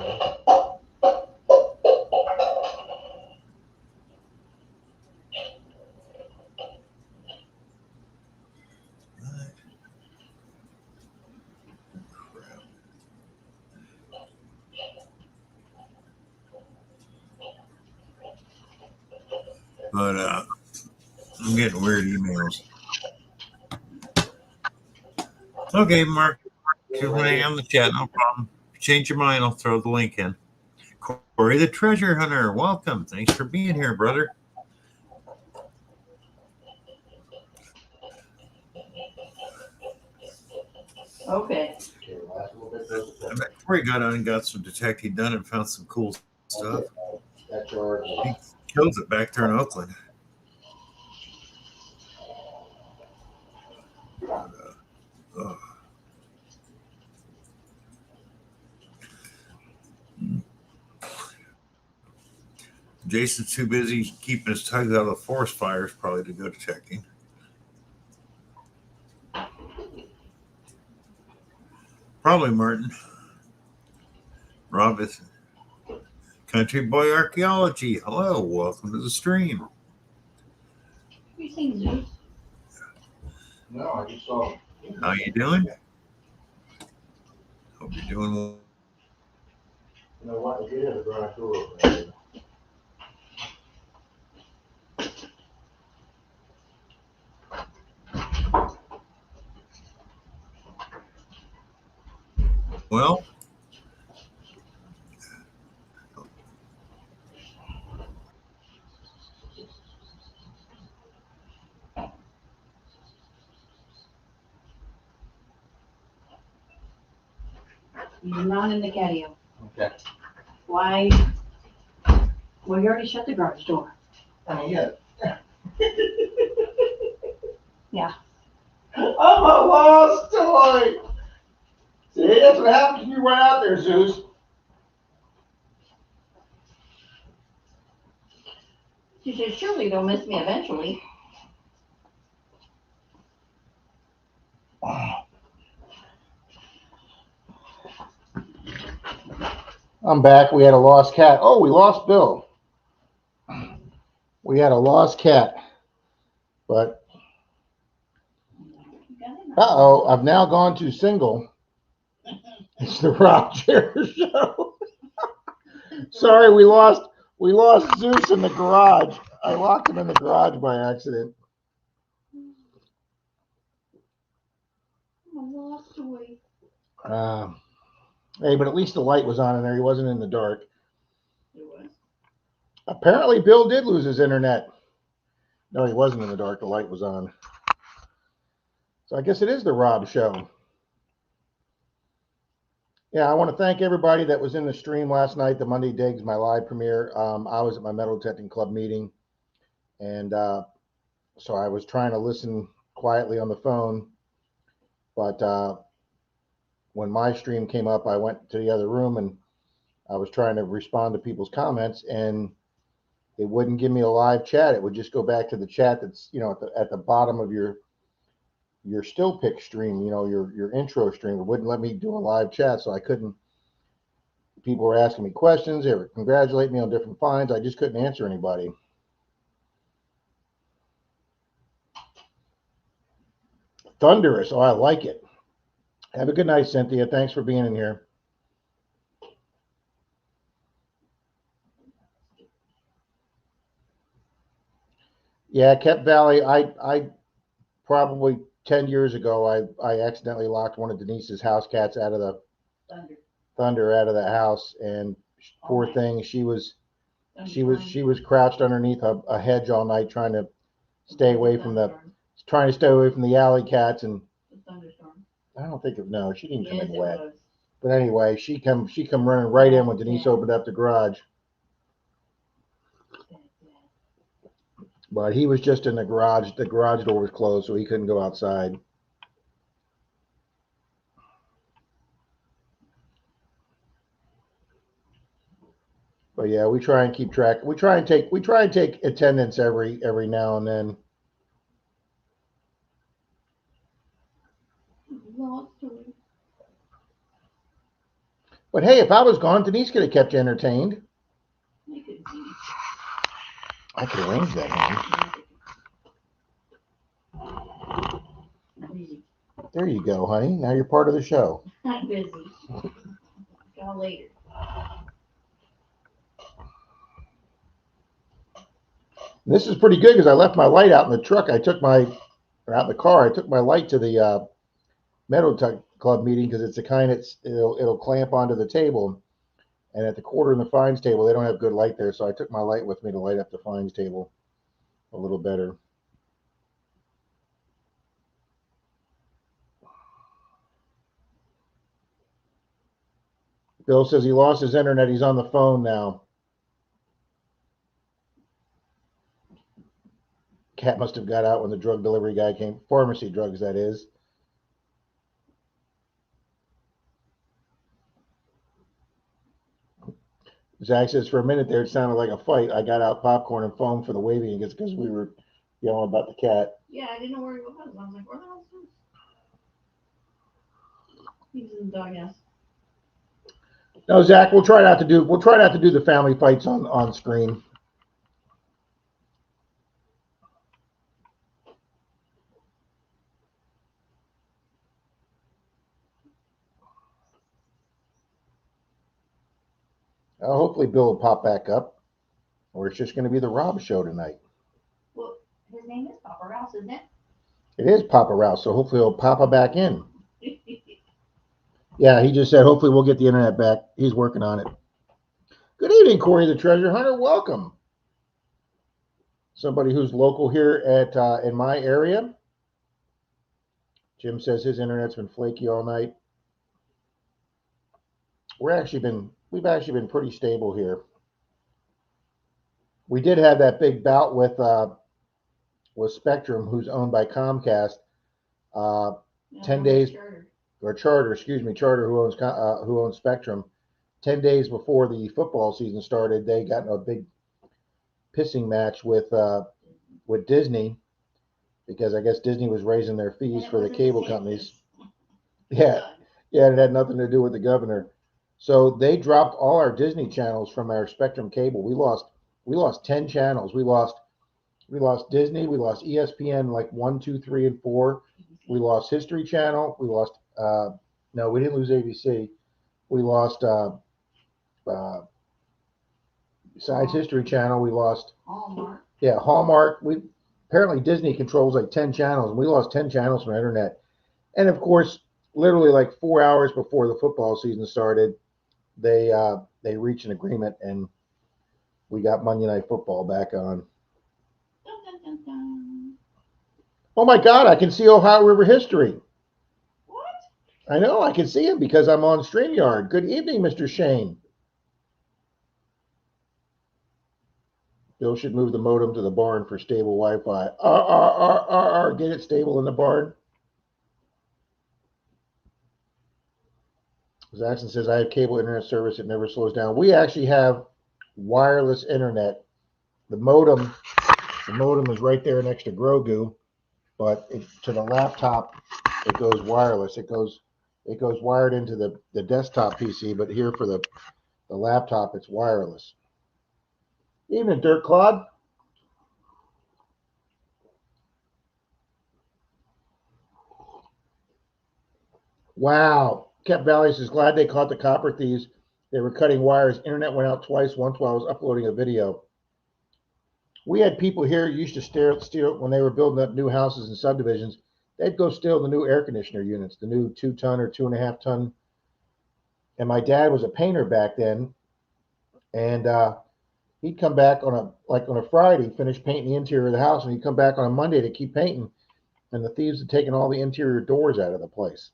But I'm getting weird emails. Okay, Mark. You're on the chat, no problem. Change your mind, I'll throw the link in. Corey the Treasure Hunter, welcome. Thanks for being here, brother. Okay. I bet Corey got on and got some detecting done and found some cool stuff. That jar. He kills it back there in Oakland. Jason's too busy keeping his tongue out of the forest fires, probably, to go detecting. Probably Martin. Rob is Country Boy Archaeology. Hello, welcome to the stream. You seen Zeus? No, I just saw. How you doing? Hope you're doing well. You know what? I did have a garage door open. Well, You're not in the catio. Okay. Why? Well, you already shut the garage door. I mean, yeah. Yeah. I'm a lost toy. See, that's what happens when you run out there, Zeus. She said, surely they'll miss me eventually. I'm back. We had a lost cat. Oh, we lost Bill. We had a lost cat. But, uh-oh, I've now gone to single. It's the Rob Chair Show. Sorry, we lost Zeus in the garage. I locked him in the garage by accident. I'm a lost toy. Hey, but at least the light was on in there. He wasn't in the dark. It was. Apparently, Bill did lose his internet. No, he wasn't in the dark. The light was on. So I guess it is the Rob Show. Yeah, I want to thank everybody that was in the stream last night, the Monday Digs, my live premiere. I was at my Metal Detecting Club meeting, and so I was trying to listen quietly on the phone. But when my stream came up, I went to the other room, and I was trying to respond to people's comments, and it wouldn't give me a live chat. It would just go back to the chat that's, you know, at the bottom of your still pick stream, you know, your intro stream. It wouldn't let me do a live chat, so I couldn't. People were asking me questions. They were congratulating me on different finds. I just couldn't answer anybody. Thunderous. Oh, I like it. Have a good night, Cynthia. Thanks for being in here. Yeah, Kep Valley. I probably 10 years ago, I accidentally locked one of Denise's house cats out of the thunder out of the house, and poor thing, she was crouched underneath a hedge all night trying to stay away from the alley cats. And I don't think no, she didn't come in wet. But anyway, she come running right in when Denise opened up the garage. But he was just in the garage. The garage door was closed, so he couldn't go outside. But yeah, we try and keep track. We try and take attendance every now and then. But hey, if I was gone, Denise could have kept you entertained. I could arrange that, honey. Busy. There you go, honey. Now you're part of the show. I'm busy. Go later. This is pretty good because I left my light out in the truck. Out in the car. I took my light to the Meadow Tech Club meeting because it's the kind it'll clamp onto the table. And at the quarter and the fines table, they don't have good light there, so I took my light with me to light up the fines table a little better. Bill says he lost his internet. He's on the phone now. Cat must have got out when the drug delivery guy came. Pharmacy drugs, that is. Zach says, for a minute there, it sounded like a fight. I got out popcorn and foam for the waving because we were yelling about the cat. Yeah, I didn't know where he was. I was like, where the hell is he? He's in the doghouse. No, Zach, we'll try not to do the family fights on screen. Hopefully Bill will pop back up, or it's just going to be the Rob show tonight. Well, his name is Papa Rouse, isn't it? It is Papa Rouse, so hopefully he'll pop back in. Yeah, he just said hopefully we'll get the internet back. He's working on it. Good evening, Corey the Treasure Hunter. Welcome. Somebody who's local here at in my area. Jim says his internet's been flaky all night. We've actually been pretty stable here. We did have that big bout with Spectrum, who's owned by Comcast. 10 days Charter, who owns Spectrum. 10 days before the football season started, they got in a big pissing match with Disney because I guess Disney was raising their fees for the cable companies. Yeah, it had nothing to do with the governor. So they dropped all our Disney channels from our Spectrum cable. We lost 10 channels. We lost Disney. We lost ESPN like 1, 2, 3, and 4. We lost History Channel. We lost no, we didn't lose ABC. We lost besides History Channel, we lost Hallmark. Yeah, Hallmark. Apparently Disney controls like 10 channels, and we lost 10 channels from the internet. And of course, literally like 4 hours before the football season started, they reached an agreement, and we got Monday Night Football back on. Dun, dun, dun, dun. Oh my God, I can see Ohio River history. What? I know, I can see him because I'm on StreamYard. Good evening, Mr. Shane. Bill should move the modem to the barn for stable Wi-Fi. Get it stable in the barn. Zaxton says, I have cable internet service. It never slows down. We actually have wireless internet. The modem is right there next to Grogu, but to the laptop, it goes wireless. It goes wired into the desktop PC, but here for the laptop, it's wireless. Evening, Dirt Claude. Wow. Cap Valley says, glad they caught the copper thieves. They were cutting wires. Internet went out twice, once while I was uploading a video. We had people here who used to steal when they were building up new houses and subdivisions. They'd go steal the new air conditioner units, the new 2-ton or 2.5-ton. And my dad was a painter back then. And he'd come back on a Friday, finish painting the interior of the house, and he'd come back on a Monday to keep painting. And the thieves had taken all the interior doors out of the place.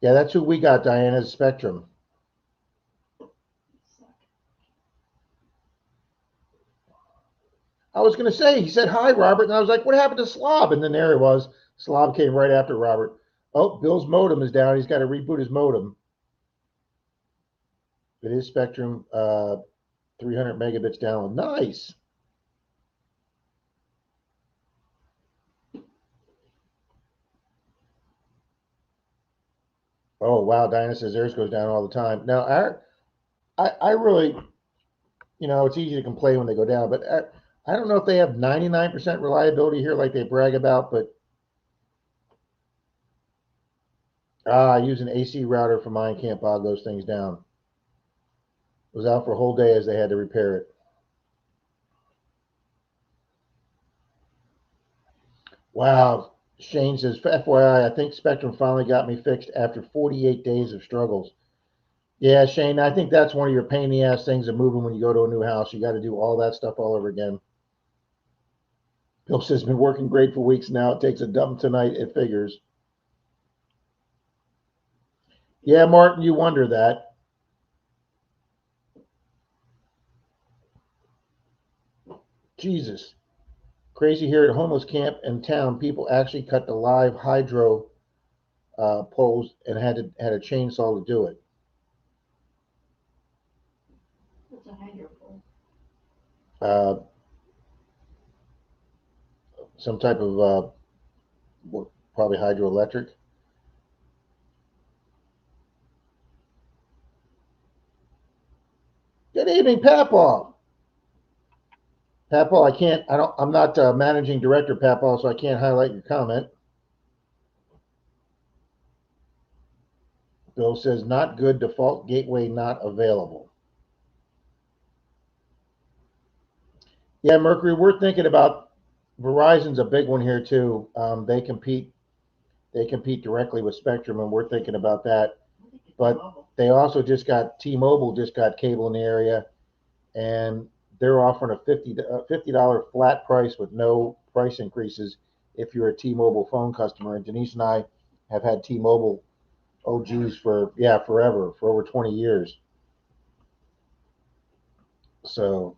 Yeah, that's who we got, Diana's Spectrum. I was going to say, he said, hi, Robert. And I was like, what happened to Slob? And then there he was. Slob came right after Robert. Oh, Bill's modem is down. He's got to reboot his modem. It is Spectrum 300 megabits down. Nice. Oh, wow. Dinah says theirs goes down all the time. Now, I really, it's easy to complain when they go down, but I don't know if they have 99% reliability here like they brag about, but I use an AC router for mine. Can't bog those things down. It was out for a whole day as they had to repair it. Wow. Shane says, FYI, I think Spectrum finally got me fixed after 48 days of struggles. Yeah, Shane, I think that's one of your pain in the ass things of moving when you go to a new house. You got to do all that stuff all over again. Bill says, been working great for weeks now. It takes a dump tonight. It figures. Yeah, Martin, you wonder that. Jesus. Crazy here at homeless camp in town. People actually cut the live hydro poles and had a chainsaw to do it. What's a hydro pole? Some type of probably hydroelectric. Good evening, Papaw. Papaw, I'm not managing director, Papaw, so I can't highlight your comment. Bill says, not good, default gateway not available. Yeah, Mercury, we're thinking about Verizon's a big one here too. They compete directly with Spectrum, and we're thinking about that. But they also T-Mobile just got cable in the area, and they're offering a $50 flat price with no price increases if you're a T-Mobile phone customer. And Denise and I have had T-Mobile OGs for forever, for over 20 years. So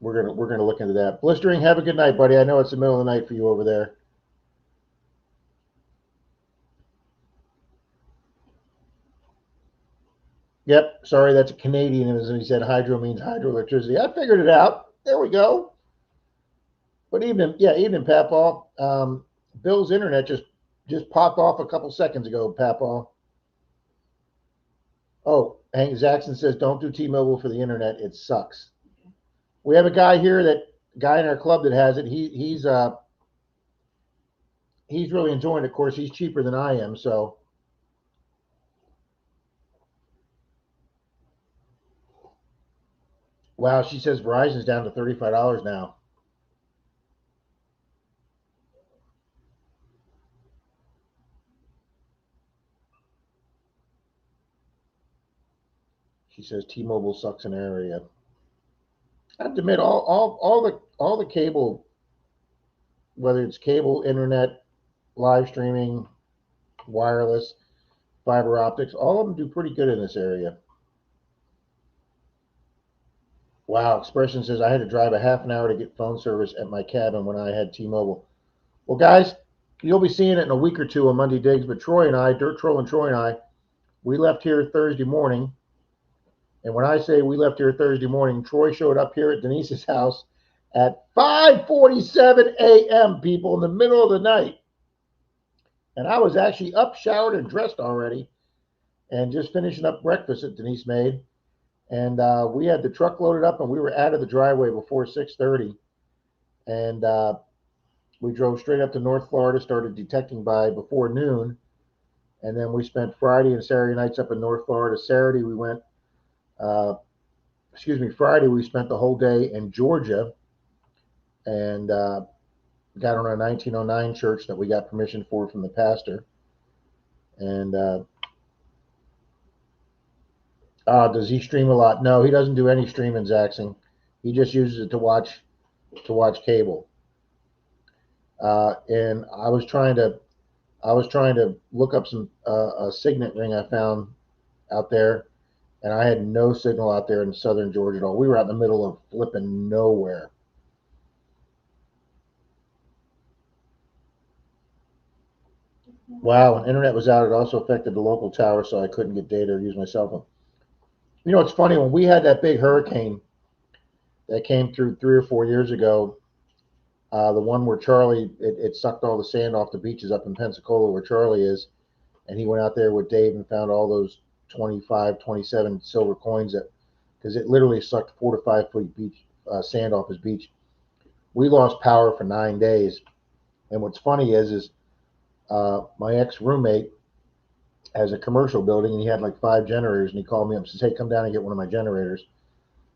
we're gonna look into that. Blistering, have a good night, buddy. I know it's the middle of the night for you over there. Yep, sorry, that's a Canadian. And he said hydro means hydroelectricity. I figured it out. There we go. But evening, Papaw. Bill's internet just popped off a couple seconds ago, Papaw. Oh, Hank Jackson says don't do T-Mobile for the internet. It sucks. We have a guy here in our club that has it. He's really enjoying it. Of course, he's cheaper than I am, so. Wow, she says Verizon's down to $35 now. She says T-Mobile sucks in area. I have to admit, all the cable, whether it's cable, internet, live streaming, wireless, fiber optics, all of them do pretty good in this area. Wow, Expression says I had to drive a half an hour to get phone service at my cabin when I had T-Mobile. Well, guys, you'll be seeing it in a week or two on Monday Digs, but Dirt Troll and Troy and I, we left here Thursday morning. And when I say we left here Thursday morning, Troy showed up here at Denise's house at 5:47 a.m., people, in the middle of the night. And I was actually up, showered, and dressed already and just finishing up breakfast that Denise made. And we had the truck loaded up, and we were out of the driveway before 6:30. And we drove straight up to North Florida, started detecting by before noon. And then we spent Friday and Saturday nights up in North Florida. Friday we spent the whole day in Georgia and got on a 1909 church that we got permission for from the pastor. And does he stream a lot? No, he doesn't do any streaming, Zaxing. He just uses it to watch cable. And I was trying to look up some a signet ring I found out there, and I had no signal out there in southern Georgia at all. We were out in the middle of flipping nowhere. Wow, when internet was out, it also affected the local tower, so I couldn't get data or use my cell phone. You know, it's funny, when we had that big hurricane that came through 3 or 4 years ago, the one where Charlie, it sucked all the sand off the beaches up in Pensacola where Charlie is, and he went out there with Dave and found all those 25, 27 silver coins that, because it literally sucked 4 to 5 feet beach sand off his beach. We lost power for 9 days, and what's funny is my ex roommate has a commercial building, and he had like 5 generators, and he called me up and says, "Hey, come down and get one of my generators."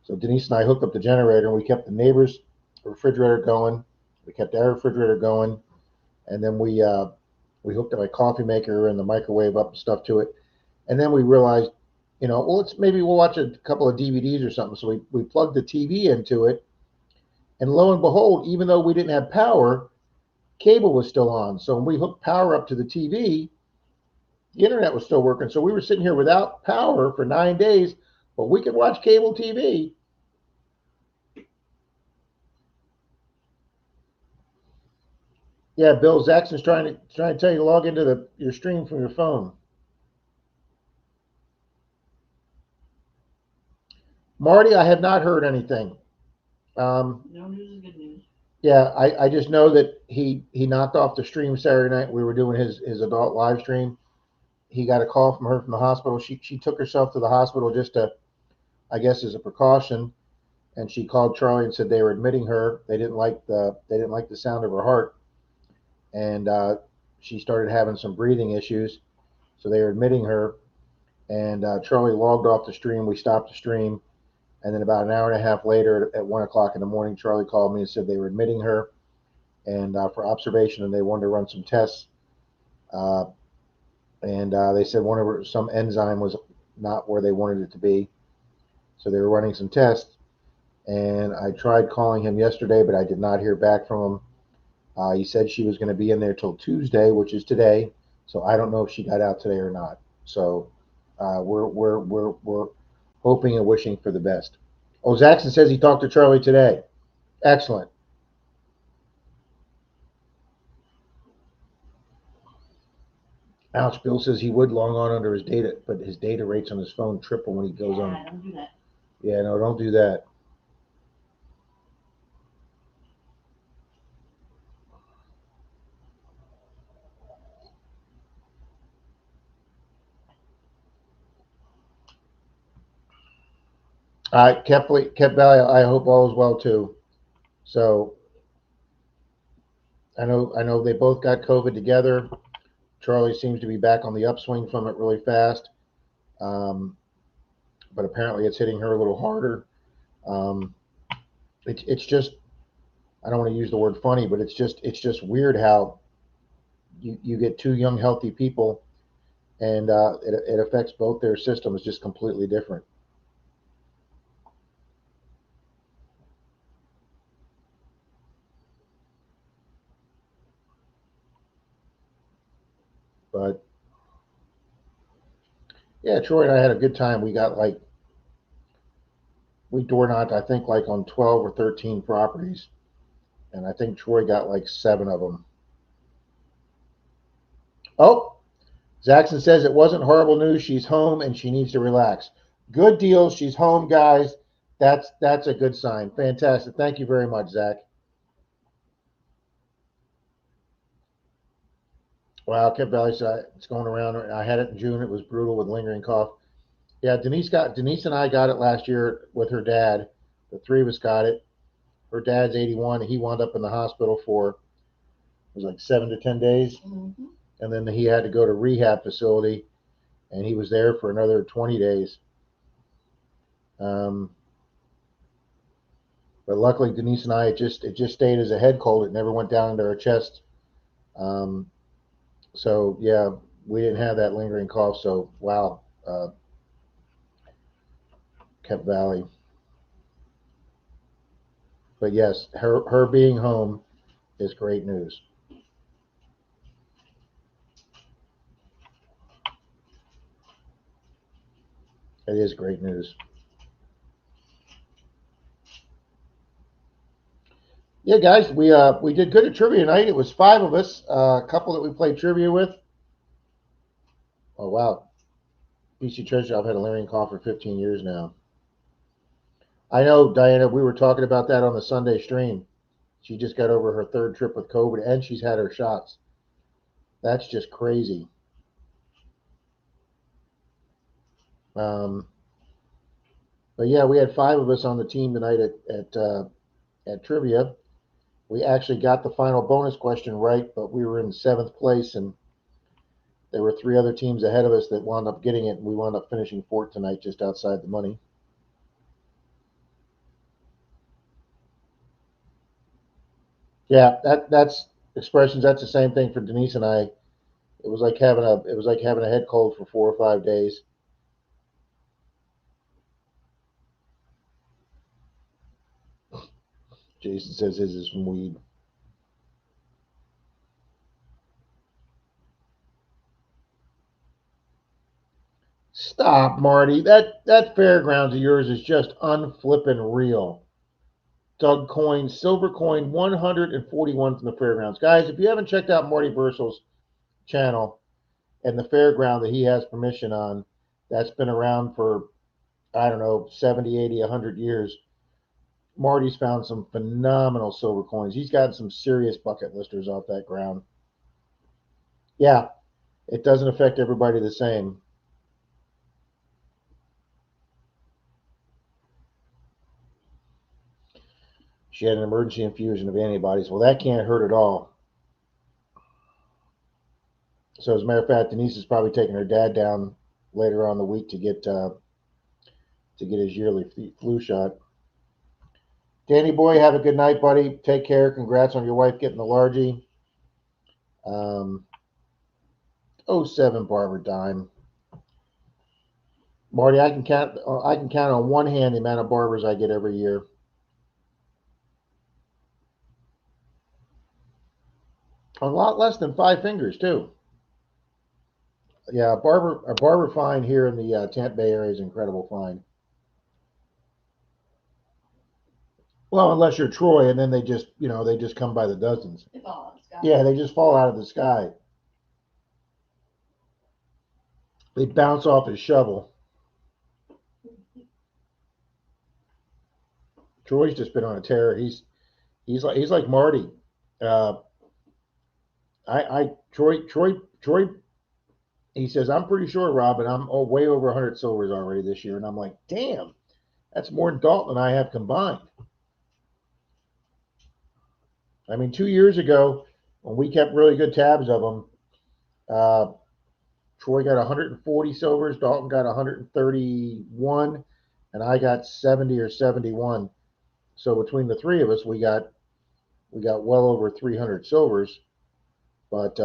So Denise and I hooked up the generator, and we kept the neighbor's refrigerator going. We kept our refrigerator going, and then we hooked up my coffee maker and the microwave up and stuff to it. And then we realized, well, maybe we'll watch a couple of DVDs or something. So we plugged the TV into it, and lo and behold, even though we didn't have power, cable was still on. So when we hooked power up to the TV, the internet was still working. So we were sitting here without power for 9 days, but we could watch cable TV. Yeah, Bill Zaxton's trying to tell you to log into your stream from your phone. Marty, I have not heard anything. No news is good news. Yeah, I just know that he knocked off the stream Saturday night. We were doing his adult live stream. He got a call from her from the hospital. She took herself to the hospital just to, I guess, as a precaution. And she called Charlie and said they were admitting her. They didn't like the sound of her heart, and she started having some breathing issues. So they were admitting her. And Charlie logged off the stream. We stopped the stream. And then about an hour and a half later, at 1 o'clock in the morning, Charlie called me and said they were admitting her and for observation, and they wanted to run some tests. And they said some enzyme was not where they wanted it to be, so they were running some tests. And I tried calling him yesterday, but I did not hear back from him. He said she was going to be in there till Tuesday, which is today. So I don't know if she got out today or not. So we're hoping and wishing for the best. Oh, Zaxton says he talked to Charlie today. Excellent. Ouch, Bill says he would log on under his data, but his data rates on his phone triple when he goes on. Don't do that. Yeah, no, don't do that. Kept Valley, I hope all is well too. So I know they both got COVID together. Charlie seems to be back on the upswing from it really fast. But apparently it's hitting her a little harder. It's just, I don't want to use the word funny, but it's just weird how you get two young, healthy people, and it affects both their systems just completely different. But yeah, Troy and I had a good time. We door knocked, I think, like on 12 or 13 properties, and I think Troy got like 7 of them. Oh, Zaxton says it wasn't horrible news. She's home and she needs to relax. Good deal. She's home, guys. That's a good sign. Fantastic. Thank you very much, Zach. Wow, Kip Valley said it's going around. I had it in June. It was brutal with lingering cough. Yeah, Denise and I got it last year with her dad. The 3 of us got it. Her dad's 81. He wound up in the hospital for, it was like 7 to 10 days. Mm-hmm. And then he had to go to rehab facility, and he was there for another 20 days. But luckily, Denise and I, it just stayed as a head cold. It never went down into our chest. So yeah, we didn't have that lingering cough. So wow, Kep Valley. But yes, her being home is great news. It is great news. Yeah, guys, we did good at trivia tonight. It was 5 of us, a couple that we played trivia with. Oh, wow. BC Treasure, I've had a Larian cough for 15 years now. I know, Diana, we were talking about that on the Sunday stream. She just got over her third trip with COVID and she's had her shots. That's just crazy. But yeah, we had 5 of us on the team tonight at trivia. We actually got the final bonus question right, but we were in 7th place, and there were 3 other teams ahead of us that wound up getting it, and we wound up finishing 4th tonight, just outside the money. Yeah, that's expressions. That's the same thing for Denise and I. It was like having a head cold for 4 or 5 days. Jason says his is from weed. Stop, Marty. That fairgrounds of yours is just unflippin' real. Doug Coin, silver coin, 141 from the fairgrounds. Guys, if you haven't checked out Marty Bursel's channel and the fairground that he has permission on, that's been around for, I don't know, 70, 80, 100 years. Marty's found some phenomenal silver coins. He's gotten some serious bucket listers off that ground. Yeah, it doesn't affect everybody the same. She had an emergency infusion of antibodies. Well, that can't hurt at all. So, as a matter of fact, Denise is probably taking her dad down later on in the week to get his yearly flu shot. Danny boy, have a good night, buddy. Take care. Congrats on your wife getting the largie. 07 Barber Dime. Marty, I can count on one hand the amount of barbers I get every year. A lot less than 5 fingers too. Yeah, a barber find here in the Tampa Bay area is incredible find. Well, unless you're Troy, and then they just come by the dozens. They fall out of the sky. Yeah, they just fall out of the sky. They bounce off his shovel. Troy's just been on a tear. He's like Marty. Troy. He says, I'm pretty sure, Rob, and I'm way over 100 silvers already this year. And I'm like, damn, that's more than Dalton and I have combined. I mean, 2 years ago, when we kept really good tabs of them, Troy got 140 silvers, Dalton got 131, and I got 70 or 71. So between the 3 of us, we got well over 300 silvers. But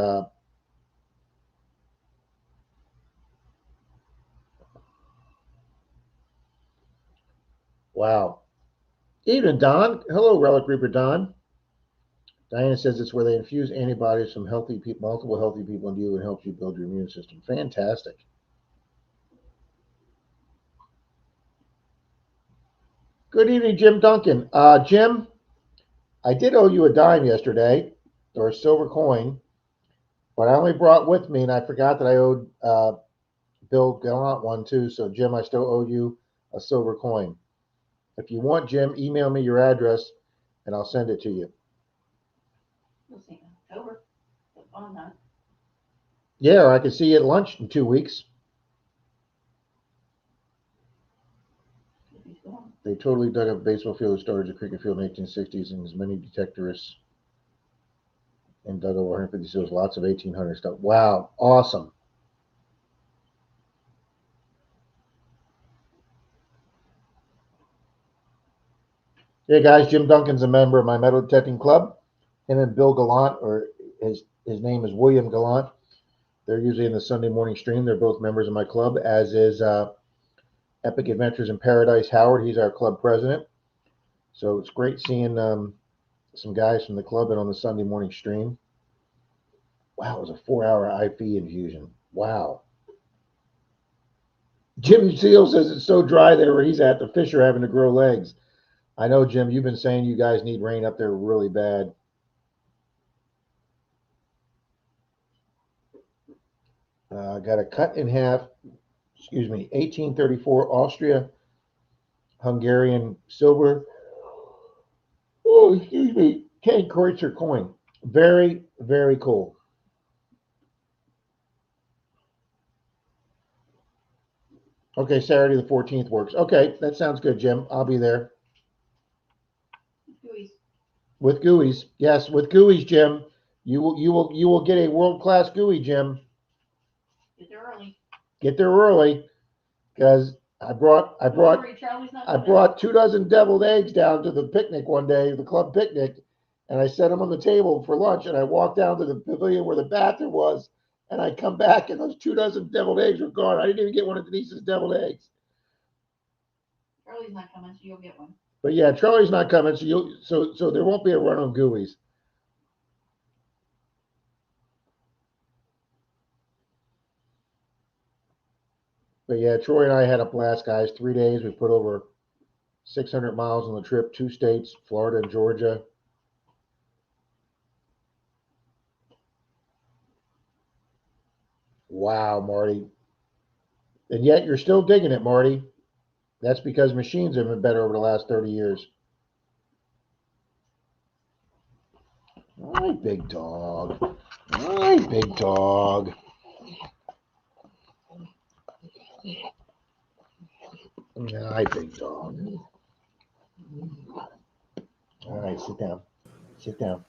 wow. Evening, Don. Hello, Relic Reaper Don. Diana says it's where they infuse antibodies from healthy people, multiple healthy people into you, and helps you build your immune system. Fantastic. Good evening, Jim Duncan. Jim, I did owe you a dime yesterday, or a silver coin, but I only brought with me, and I forgot that I owed Bill Gallant one too. So, Jim, I still owe you a silver coin. If you want, Jim, email me your address, and I'll send it to you. We'll see in October. On that. Yeah, or I can see you at lunch in 2 weeks. They totally dug up a baseball field, started a cricket field in the 1860s, and as many detectorists and dug over 150 seals, lots of 1800 stuff. Wow, awesome. Yeah, guys, Jim Duncan's a member of my metal detecting club. Him and Bill Gallant, or his name is William Gallant. They're usually in the Sunday morning stream. They're both members of my club, as is Epic Adventures in Paradise Howard. He's our club president. So it's great seeing some guys from the club and on the Sunday morning stream. Wow, it was a 4-hour IV infusion. Wow. Jim Seal says it's so dry there where he's at. The fish are having to grow legs. I know, Jim, you've been saying you guys need rain up there really bad. Got a cut in half, 1834 Austria Hungarian silver. Oh, excuse me, Ken Kreutzer coin. Very, very cool. Okay, Saturday the 14th works. Okay, that sounds good, Jim. I'll be there. Gooey's. With GUIs. Yes, with GUIs, Jim. You will get a world-class GUI, Jim. Get there early. Get there early, because I brought Charlie's not I coming. brought 2 dozen deviled eggs down to the picnic one day, the club picnic, and I set them on the table for lunch. And I walked down to the pavilion where the bathroom was, and I come back, and those 2 dozen deviled eggs were gone. I didn't even get one of Denise's deviled eggs. Charlie's not coming, so you'll get one. But yeah, Charlie's not coming, so there won't be a run on GUIs. But yeah, Troy and I had a blast, guys. 3 days. We put over 600 miles on the trip, 2 states, Florida and Georgia. Wow, Marty. And yet you're still digging it, Marty. That's because machines have been better over the last 30 years. All right, big dog. All right, big dog. All right, big dog. All right, sit down. Sit down.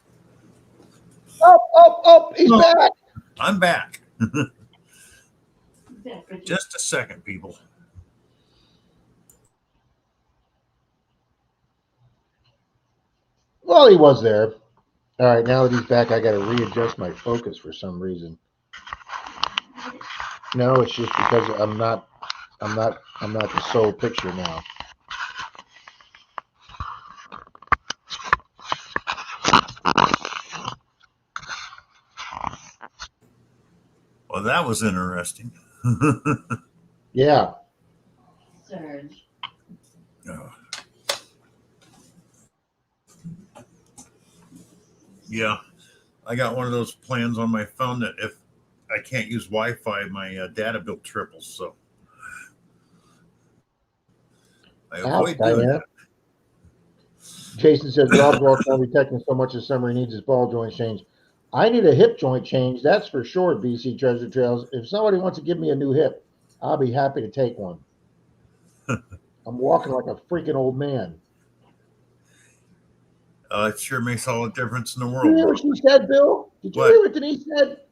Oh, he's back. I'm back. Yeah, good. Just a second, people. Well, he was there. All right, now that he's back, I got to readjust my focus for some reason. No, it's just because I'm not the sole picture now. Well, that was interesting. Yeah. Surge. Oh. Yeah, I got one of those plans on my phone that if I can't use Wi-Fi, my data bill triples. So I avoid doing that. Jason says Rob's walking on detecting so much this summer he needs his ball joint changed. I need a hip joint change, that's for sure, BC Treasure Trails. If somebody wants to give me a new hip, I'll be happy to take one. I'm walking like a freaking old man. It sure makes all the difference in the Did you hear world. what she said, Bill? Did you What? hear what Denise said?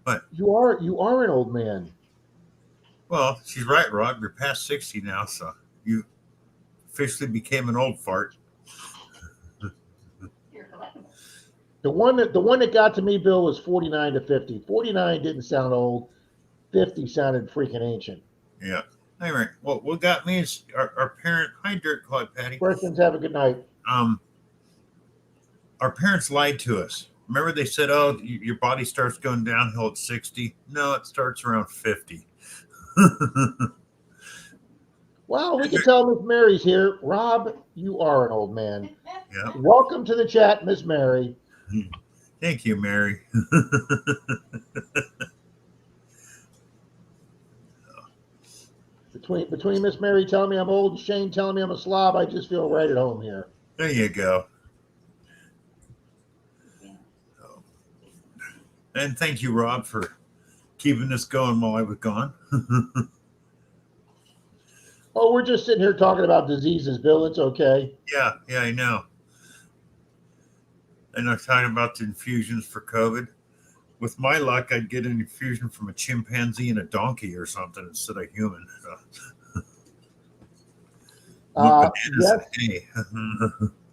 What? You are an old man. Well, she's right, Rob. You're past 60 now, so you officially became an old fart. You're collectible. The one that got to me, Bill, was 49 to 50. 49 didn't sound old. 50 sounded freaking ancient. Yeah. Anyway, well, what got me is our parent. Hi, Dirt Clyde Patty. Questions, have a good night. Our parents lied to us. Remember they said, oh, your body starts going downhill at 60. No, it starts around 50. Well, we can tell Miss Mary's here. Rob, you are an old man. Yeah. Welcome to the chat, Miss Mary. Thank you, Mary. Between Miss Mary telling me I'm old and Shane telling me I'm a slob, I just feel right at home here. There you go. And thank you, Rob, for keeping this going while I was gone. Oh, we're just sitting here talking about diseases, Bill. It's okay. Yeah, I know. And I'm talking about the infusions for COVID. With my luck, I'd get an infusion from a chimpanzee and a donkey or something instead of human. Yes,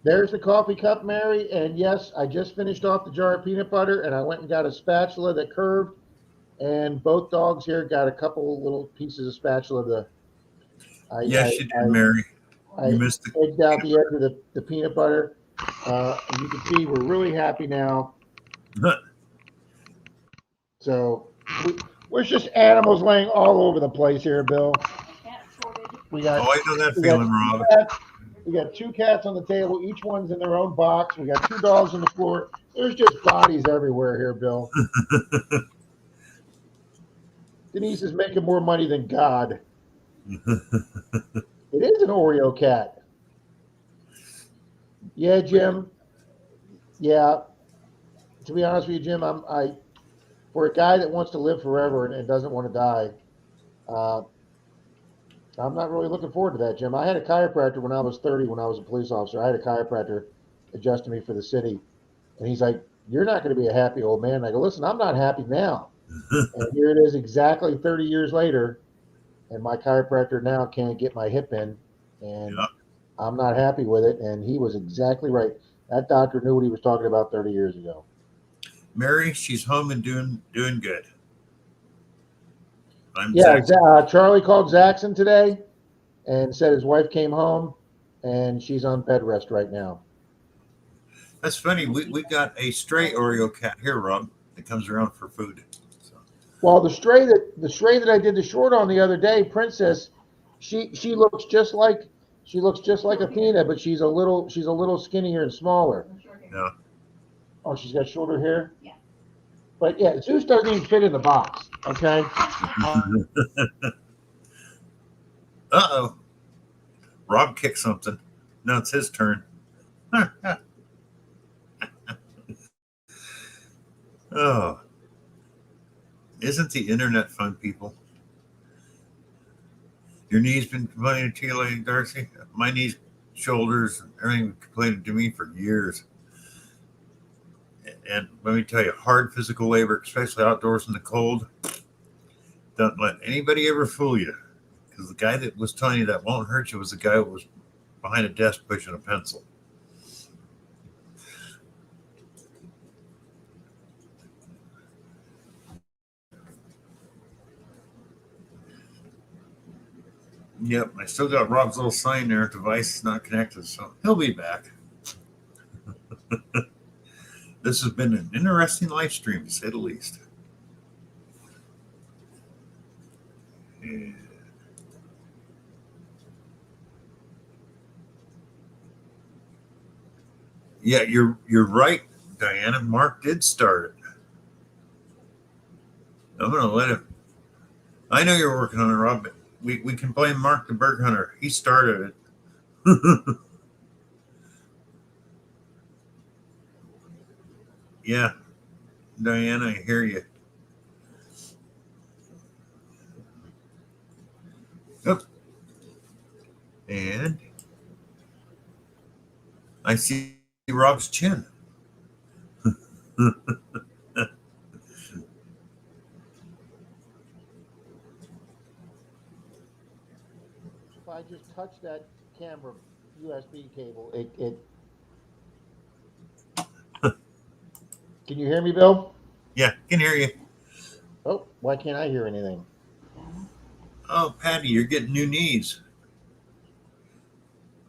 there's the coffee cup, Mary. And yes, I just finished off the jar of peanut butter, and I went and got a spatula that curved. And both dogs here got a couple little pieces of spatula. Yes, you did, Mary. You missed the egged out the edge of the peanut butter. You can see we're really happy now. So we're just animals laying all over the place here, Bill. We got. Oh, I know that feeling, Rob. We got 2 cats on the table. Each one's in their own box. We got 2 dogs on the floor. There's just bodies everywhere here, Bill. Denise is making more money than God. It is an Oreo cat. Yeah, Jim. Yeah. To be honest with you, Jim, I for a guy that wants to live forever and doesn't want to die, I'm not really looking forward to that, Jim. I had a chiropractor when I was 30, when I was a police officer. I had a chiropractor adjusting me for the city. And he's like, "You're not going to be a happy old man." And I go, "Listen, I'm not happy now." And here it is exactly 30 years later. And my chiropractor now can't get my hip in. And Yeah. I'm not happy with it. And he was exactly right. That doctor knew what he was talking about 30 years ago. Mary, she's home and doing good. I'm Yeah, Zach. Charlie called Zaxxon today and said his wife came home and she's on bed rest right now. That's funny. We got a stray Oreo cat here, Rob, that comes around for food. So, Well, the stray that I did the short on the other day, Princess, she looks just like Athena, but she's a little skinnier and smaller. yeah. Oh, she's got shorter hair? Yeah. But yeah, Zeus doesn't even fit in the box. Okay. Uh-oh. Rob kicked something. Now it's his turn. Oh. Isn't the internet fun, people? Your knee's been complaining to you, Lady Darcy? My knees, shoulders, everything been complaining to me for years. And let me tell you, hard physical labor, especially outdoors in the cold, don't let anybody ever fool you. Because the guy that was telling you that won't hurt you was the guy that was behind a desk pushing a pencil. Yep, I still got Rob's little sign there. Device is not connected, so he'll be back. This has been an interesting live stream, to say the least. And yeah, you're right, Diana. Mark did start it. I'm gonna let him. I know you're working on it, Rob, but we can blame Mark the Berg Hunter. He started it. Yeah, Diana, I hear you. Yep. And I see Rob's chin. If I just touch that camera USB cable, it Can you hear me, Bill? Yeah, can hear you. Oh, why can't I hear anything? Oh, Patty, you're getting new knees.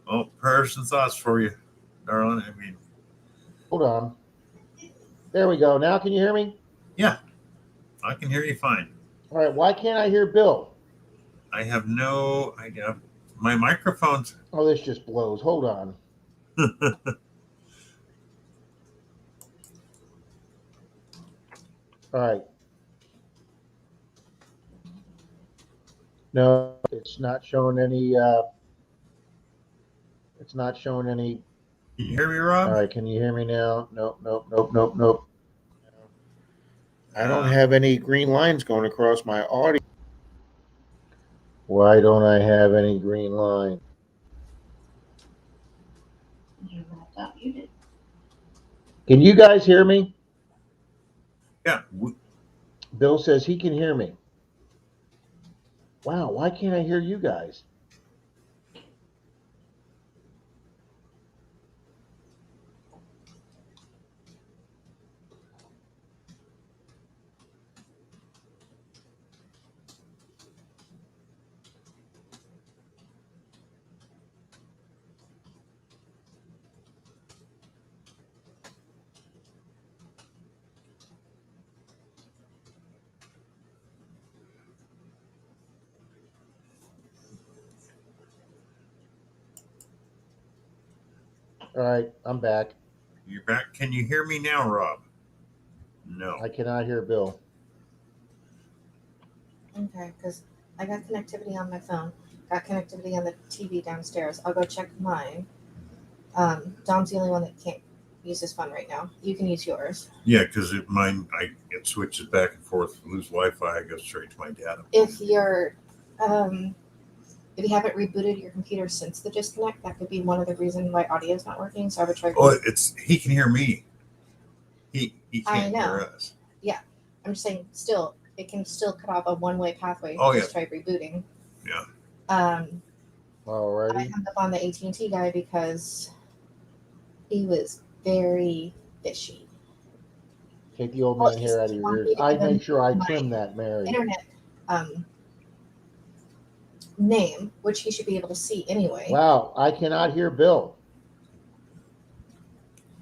Oh, prayers and thoughts for you, darling. I mean, Hold on. There we go. Now can you hear me? yeah, I can hear you fine. All right. Why can't I hear Bill? I have no idea. My microphone's. Oh, this just blows. Hold on. All right. No, it's not showing any. It's not showing any. Can you hear me, Rob? All right. Can you hear me now? Nope. I don't Uh, have any green lines going across my audio. Why don't I have any green line? Your laptop muted. Can you guys hear me? Yeah. Bill says he can hear me. Wow. Why can't I hear you guys? All right. I'm back. You're back. Can you hear me now, Rob? No. I cannot hear Bill. Okay, because I got connectivity on my phone, got connectivity on the TV downstairs. I'll go check mine. Dom's the only one that can't use his phone right now. You can use yours. Yeah, because it switches back and forth. Lose Wi-Fi, I go straight to my data. If you haven't rebooted your computer since the disconnect, that could be one of the reasons why audio is not working. So I would try. Oh, he can hear me. He I can't know. hear us. I'm just saying, still, it can still cut off a one-way pathway. Oh, Just try rebooting. Yeah. I Alrighty. hung up on the AT&T guy because he was very fishy. Take the old Well, man hair out of he's your ears. wanting I'd to make sure I my trim that, Mary. Internet name, which he should be able to see anyway. Wow, I cannot hear Bill.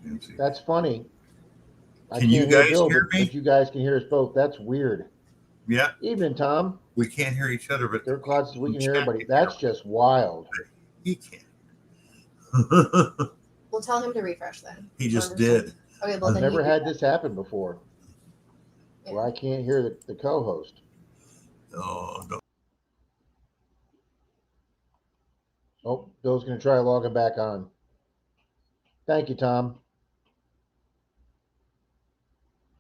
Let's see. That's funny. I Can you can't hear guys Bill, hear me? but you guys can hear us both. That's weird. Yeah, Evening, Tom. we can't hear each other, but Third class says we can hear Chat everybody. can hear That's just wild. he can't. We'll tell him to refresh then. He just Or- did. Okay, well I've then never you had this happen before, where I can't hear the co-host. Oh, no. Oh, Bill's going to try logging back on. Thank you, Tom.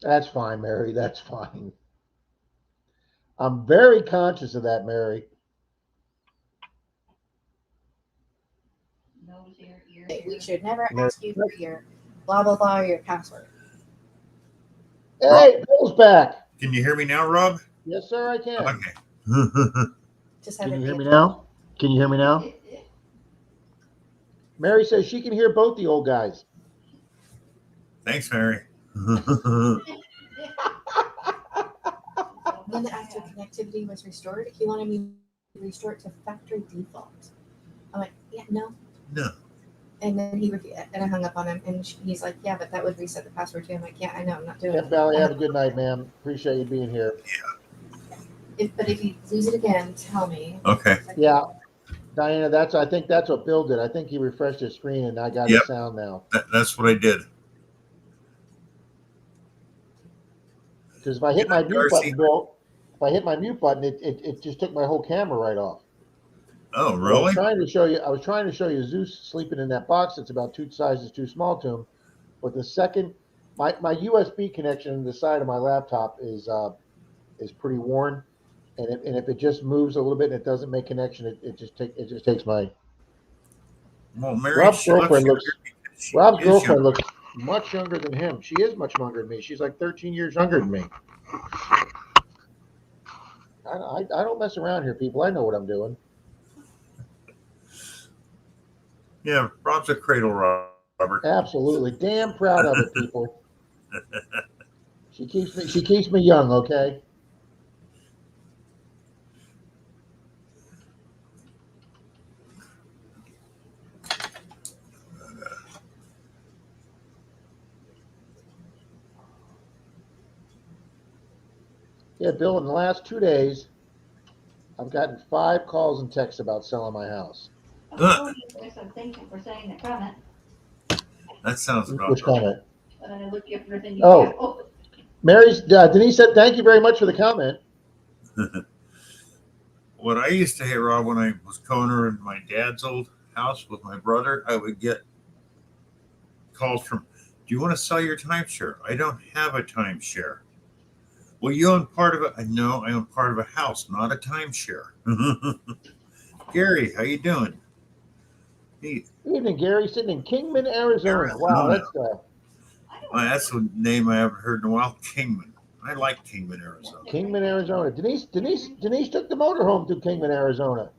That's fine, Mary. That's fine. I'm very conscious of that, Mary. We should never Mary- ask you for your blah blah blah or your password. Hey, Bill's back. Can you hear me now, Rob? Yes, sir, I can. Okay. Just have Can it you hear be- me now? Can you hear me now? Mary says she can hear both the old guys. Thanks, Mary. Then after connectivity was restored, he wanted me to restore it to factory default. I'm like, yeah, no. No. And then and I hung up on him, and he's like, yeah, but that would reset the password too. I'm like, yeah, I know, I'm not doing Kent it. Valley, have a good night, ma'am. Appreciate you being here. But if you lose it again, tell me. Okay. Yeah, Diana, I think that's what Bill did. I think he refreshed his screen and I got Yep. his sound now. That's what I did. Because if I hit my mute Darcy. button, Bill, if I hit my mute button, it just took my whole camera right off. Oh, I was really? trying to show you Zeus sleeping in that box that's about 2 sizes too small to him. But the second my USB connection in the side of my laptop is pretty worn. And if it just moves a little bit and it doesn't make connection, it just takes my Well, Mary, Rob's she looks girlfriend younger looks- because she Rob's is girlfriend younger. looks much younger than him. She is much younger than me. She's like 13 years younger than me. I don't mess around here, people. I know what I'm doing. Yeah, Rob's a cradle robber. Absolutely. Damn proud of it, people. She keeps me young, okay? Yeah, Bill, in the last 2 days, I've gotten 5 calls and texts about selling my house. Thank you for saying the comment. That sounds about Which right. comment? But I look at everything you Oh. Denise said, thank you very much for the comment. What I used to hate, Rob, when I was co-owner in my dad's old house with my brother, I would get calls from, do you want to sell your timeshare? I don't have a timeshare. Well, you own part of it. No, I own part of a house, not a timeshare. Gary, how you doing? Hey, Evening, Gary, sitting in Kingman, Arizona. Wow, that's a name I haven't heard in a while. Kingman. I like Kingman, Arizona. Kingman, Arizona. Denise took the motorhome to Kingman, Arizona.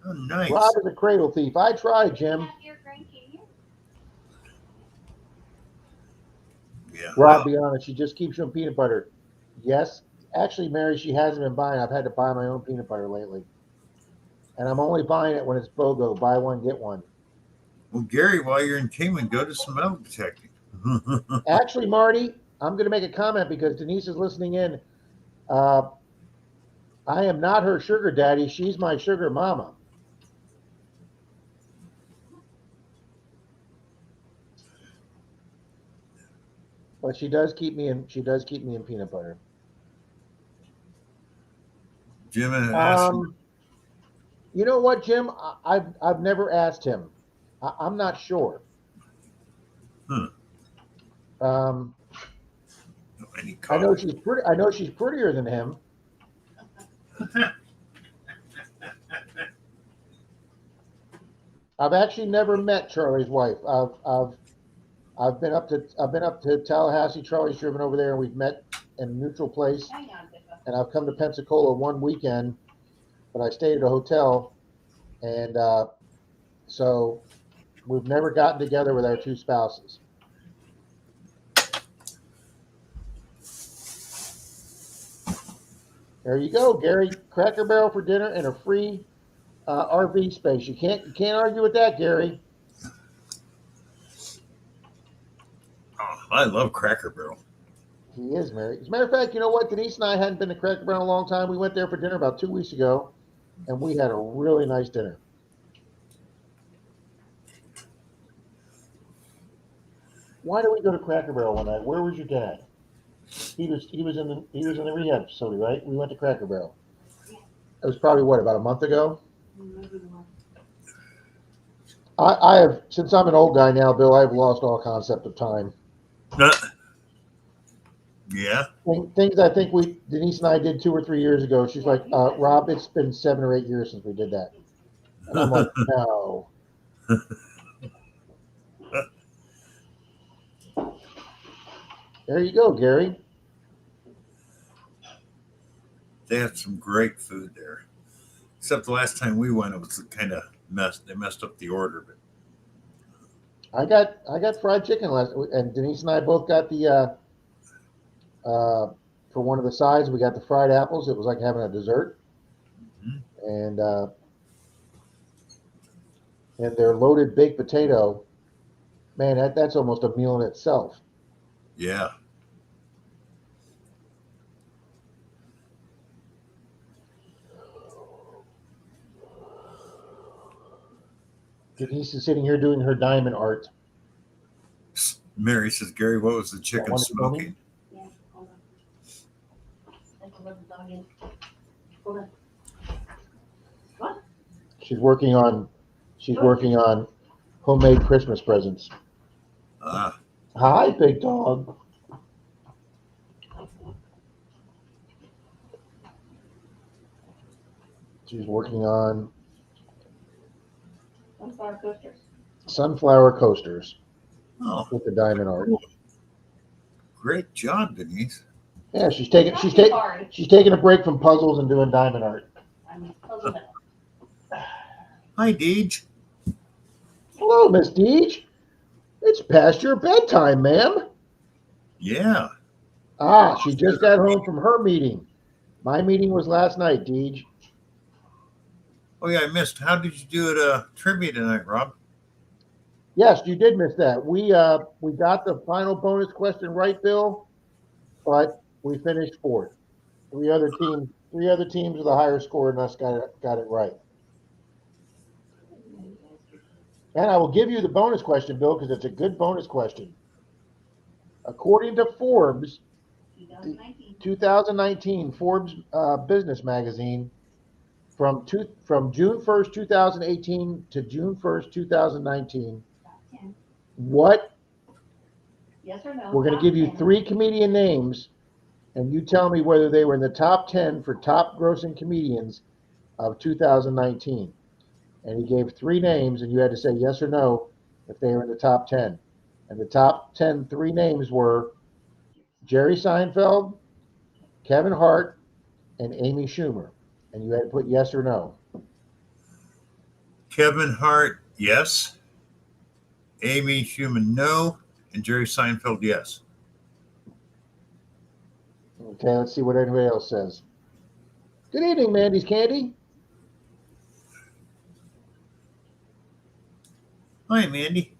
Oh, nice. Rob is a cradle thief. I tried, Jim. Yeah. Rob, be honest, she just keeps you on peanut butter. Yes. Actually, Mary, she hasn't been buying. I've had to buy my own peanut butter lately. And I'm only buying it when it's BOGO. Buy one, get one. Well, Gary, while you're in Kingman, go to some metal detecting. Actually, Marty, I'm going to make a comment because Denise is listening in. I am not her sugar daddy. She's my sugar mama. But she does keep me in peanut butter. Jim asked. You know what, Jim? I've never asked him. I'm not sure. Hmm. Any I know coffee? she's pretty. I know she's prettier than him. I've actually never met Charlie's wife. I've been up to Tallahassee. Charlie's driven over there, and we've met in a neutral place. And I've come to Pensacola one weekend, but I stayed at a hotel, and so we've never gotten together with our two spouses. There you go, Gary. Cracker Barrel for dinner and a free RV space. You can't argue with that, Gary. Oh, I love Cracker Barrel. He is married. As a matter of fact, you know what? Denise and I hadn't been to Cracker Barrel in a long time. We went there for dinner about 2 weeks ago, and we had a really nice dinner. Why did we go to Cracker Barrel one night? Where was your dad? He was in the rehab facility, right? We went to Cracker Barrel. It was probably about a month ago. I have, since I'm an old guy now, Bill, I've lost all concept of time. Yeah. Things I think Denise and I did 2 or 3 years ago. She's like, Rob, it's been 7 or 8 years since we did that. And I'm like, no. There you go, Gary. They had some great food there. Except the last time we went, it was kind of messed. They messed up the order, but I got fried chicken and Denise and I both got the for one of the sides we got the fried apples. It was like having a dessert, and their loaded baked potato. Man, that's almost a meal in itself. yeah. Denise is sitting here doing her diamond art. Mary says, Gary, what was the chicken want to tell me? smoking? Yeah, hold on. I can let the dog in. Hold on. What? She's working on homemade Christmas presents. Ah, Hi, big dog. She's working on Sunflower coasters. sunflower coasters oh, with the diamond art. great job, Denise. Yeah, she's taking a break from puzzles and doing diamond art. I'm puzzled out. Hi, Deej. Hello, Miss Deej. It's past your bedtime, ma'am. Yeah. Ah, she just got home from her meeting. My meeting was last night, Deej. Oh, yeah, I missed. How did you do at trivia tonight, Rob? Yes, you did miss that. We got the final bonus question right, Bill, but we finished fourth. Three other teams with a higher score than us got it right. And I will give you the bonus question, Bill, because it's a good bonus question. According to Forbes, 2019 Forbes Business Magazine, from June 1st, 2018 to June 1st, 2019, what? Yes or no? We're going to give you 3 comedian names, and you tell me whether they were in the top 10 for top grossing comedians of 2019. And he gave 3 names, and you had to say yes or no if they were in the top 10. And the top 10 3 names were Jerry Seinfeld, Kevin Hart, and Amy Schumer. And you had to put yes or no. Kevin Hart, yes. Amy Schumer, no. And Jerry Seinfeld, yes. Okay, let's see what anybody else says. Good evening, Mandy's Candy. Hi, Mandy.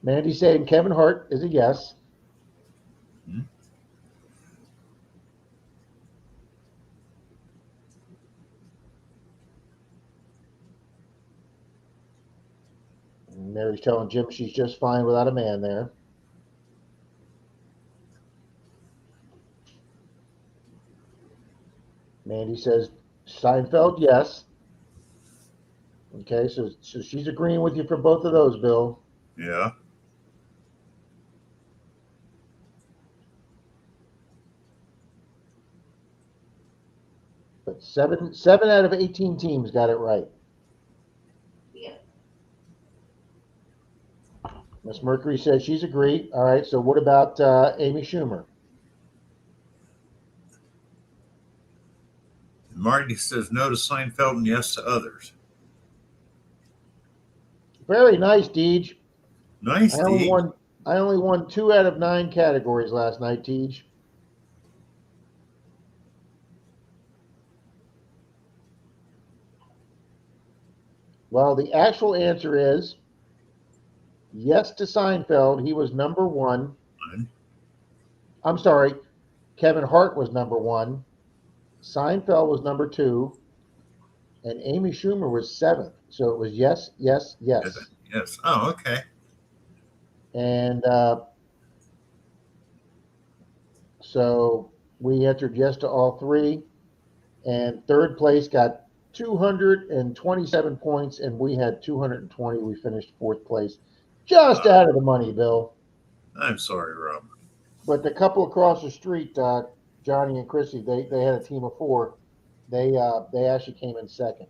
Mandy saying Kevin Hart is a yes. And Mary's telling Jim she's just fine without a man there. Mandy says Seinfeld, yes. Okay, so she's agreeing with you for both of those, Bill. Yeah. But seven out of 18 teams got it right. Yeah. Miss Mercury says she's agreed. All right, so what about Amy Schumer? Marty says no to Seinfeld and yes to others. Very nice, Deej. Nice, I only Dee. won. I only won 2 out of 9 categories last night, Deej. Well, the actual answer is yes to Seinfeld. He was number 1. I'm sorry, Kevin Hart was number 1. Seinfeld was number 2, and Amy Schumer was 7th. So it was yes, yes, yes. Yes. Oh, okay. And so we entered yes to all 3. And third place got 227 points, and we had 220. We finished 4th place, just out of the money, Bill. I'm sorry, Rob. But the couple across the street, Johnny and Chrissy, they had a team of 4. They actually came in 2nd.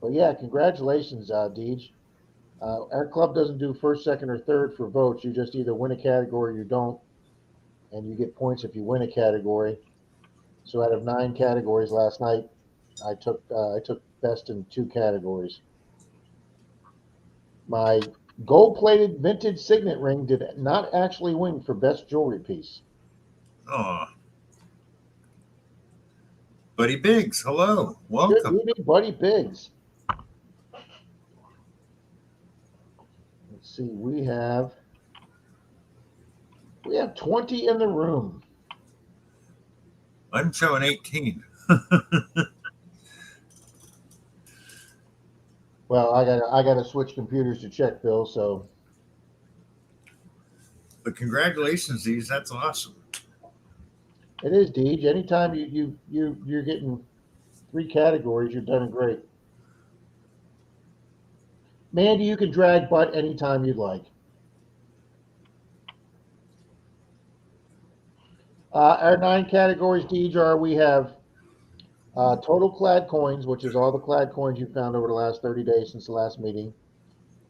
But yeah, congratulations, Deej. Our club doesn't do 1st, 2nd, or 3rd for votes. You just either win a category or you don't, and you get points if you win a category. So out of 9 categories last night, I took best in 2 categories. My gold-plated vintage signet ring did not actually win for best jewelry piece. Oh, Buddy Biggs, hello, Good welcome. evening, Buddy Biggs. Let's see, we have 20 in the room. I'm showing 18. Well, I gotta switch computers to check, Bill. So But congratulations, Deej. That's awesome. it is, Deej. Anytime you're getting 3 categories, you're done great. Mandy, you can drag butt anytime you'd like. Our 9 categories, Deej, are we have total clad coins, which is all the clad coins you found over the last 30 days since the last meeting,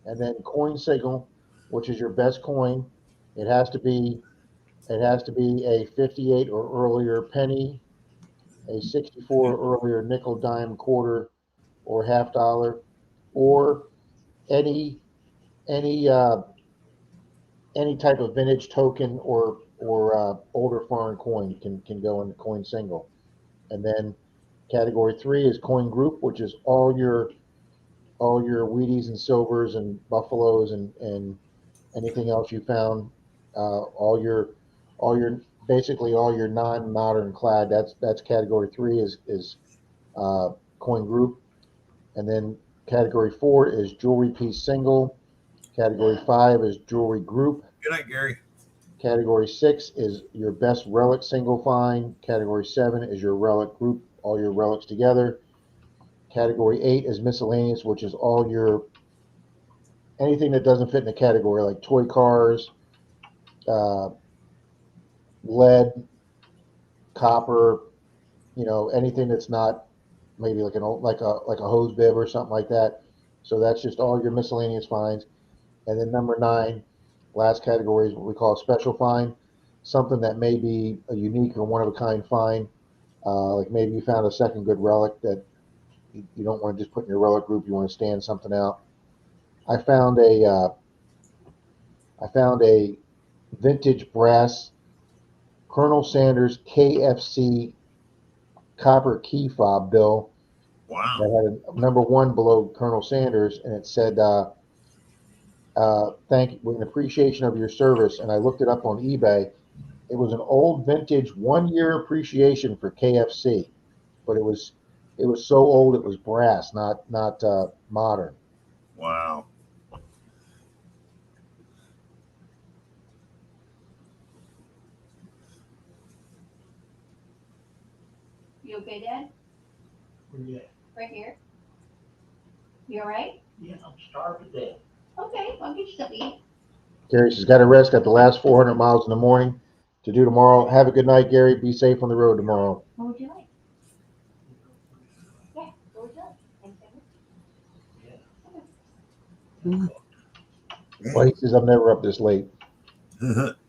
and then coin signal, which is your best coin. It has to be a 58 or earlier penny, a 64 or earlier nickel, dime, quarter, or half dollar, or any any uh, any type of vintage token or older foreign coin can go in the coin single. And then category 3 is coin group, which is all your Wheaties and silvers and buffaloes and anything else you found, all your basically all your non-modern clad. That's category 3 is coin group. And then category 4 is jewelry piece single. Category 5 is jewelry group. Good night, Gary. Category 6 is your best relic single find. Category 7 is your relic group, all your relics together. Category 8 is miscellaneous, which is all your anything that doesn't fit in the category, like toy cars, lead, copper, anything that's not maybe like an old like a hose bib or something like that. So that's just all your miscellaneous finds. And then number 9, last category is what we call a special find, something that may be a unique or one of a kind find. Like maybe you found a second good relic that you don't want to just put in your relic group. You want to stand something out. I found a vintage brass Colonel Sanders KFC copper key fob, Bill, Wow. that had a number 1 below Colonel Sanders, and it said, "Thank you, with an appreciation of your service." And I looked it up on eBay. It was an old vintage 1-year appreciation for KFC, but it was so old it was brass, not modern. Wow. You okay, Dad? Yeah, Right here? You all right? yeah, I'm starving to death. Okay, I'll get you something to eat. Gary says, got to rest. Got the last 400 miles in the morning to do tomorrow. Have a good night, Gary. Be safe on the road tomorrow. What would you like? Yeah, what would you like? Anything? Well, he says, I'm never up this late.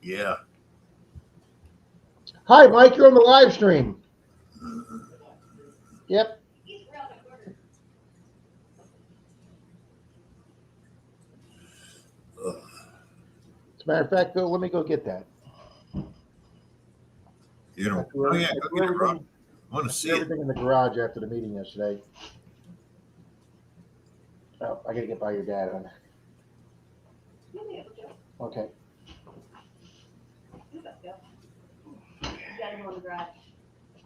Yeah. Hi, Mike. You're on the live stream. Yep. He's around the corner. As a matter of fact, Bill, let me go get that. You know, oh yeah, go get it, Rob. I want to see it. Everything in the garage after the meeting yesterday. Oh, I got to get by your dad on. You'll be able to. Okay. You gotta go. You gotta go in the garage.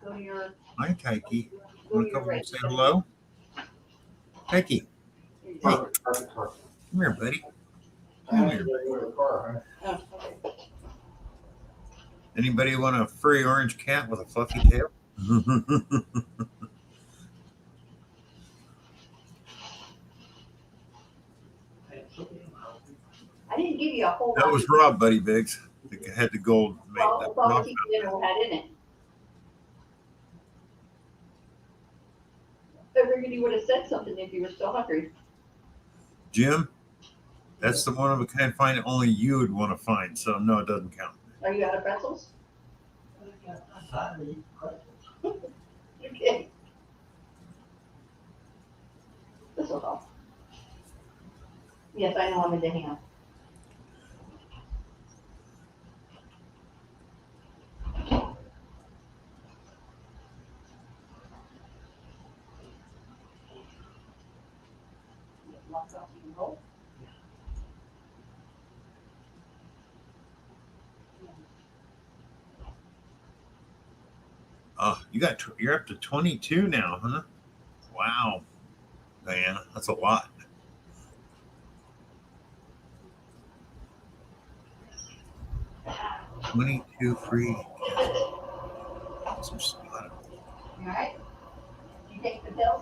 Go to your, Hi, Taiki. go Want to to your come right. and say hello? Taiki, Here you hey, go. come here, buddy. Come here. Oh, okay. Anybody want a furry orange cat with a fluffy tail? I didn't give you a whole lot. That was Rob, Buddy Biggs. That had the gold. Well, that it's all Rob the dinner had in it. I figured you would have said something if you were still hungry. Jim, that's the one of a kind find that only you would want to find. So no, it doesn't count. Are you out of pretzels? Okay. This will help. Yes, I know I'm in the ham. Lock off your roll. Oh, you're up to 22 now, huh? Wow, Diana, that's a lot. $22 free. Some spot. You all right? You take the pills?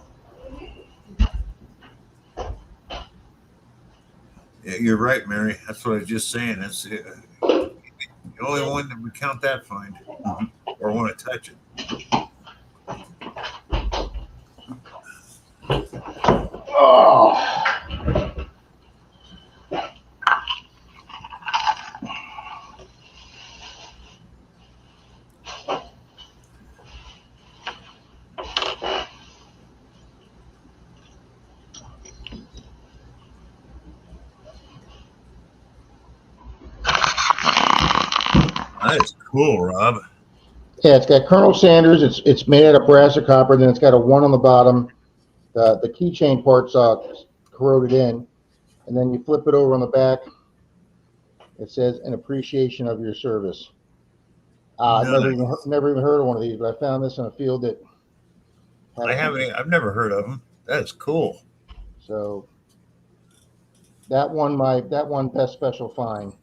Yeah, you're right, Mary. That's what I was just saying. That's the only one that would count that find or want to touch it. Oh. That is cool, Rob. Yeah, it's got Colonel Sanders. It's made out of brass or copper. Then it's got a 1 on the bottom. The keychain part's corroded in, and then you flip it over on the back. It says an appreciation of your service. I've never even heard of one of these, but I found this in a field that. I've never heard of them. That is cool. So that one best special find,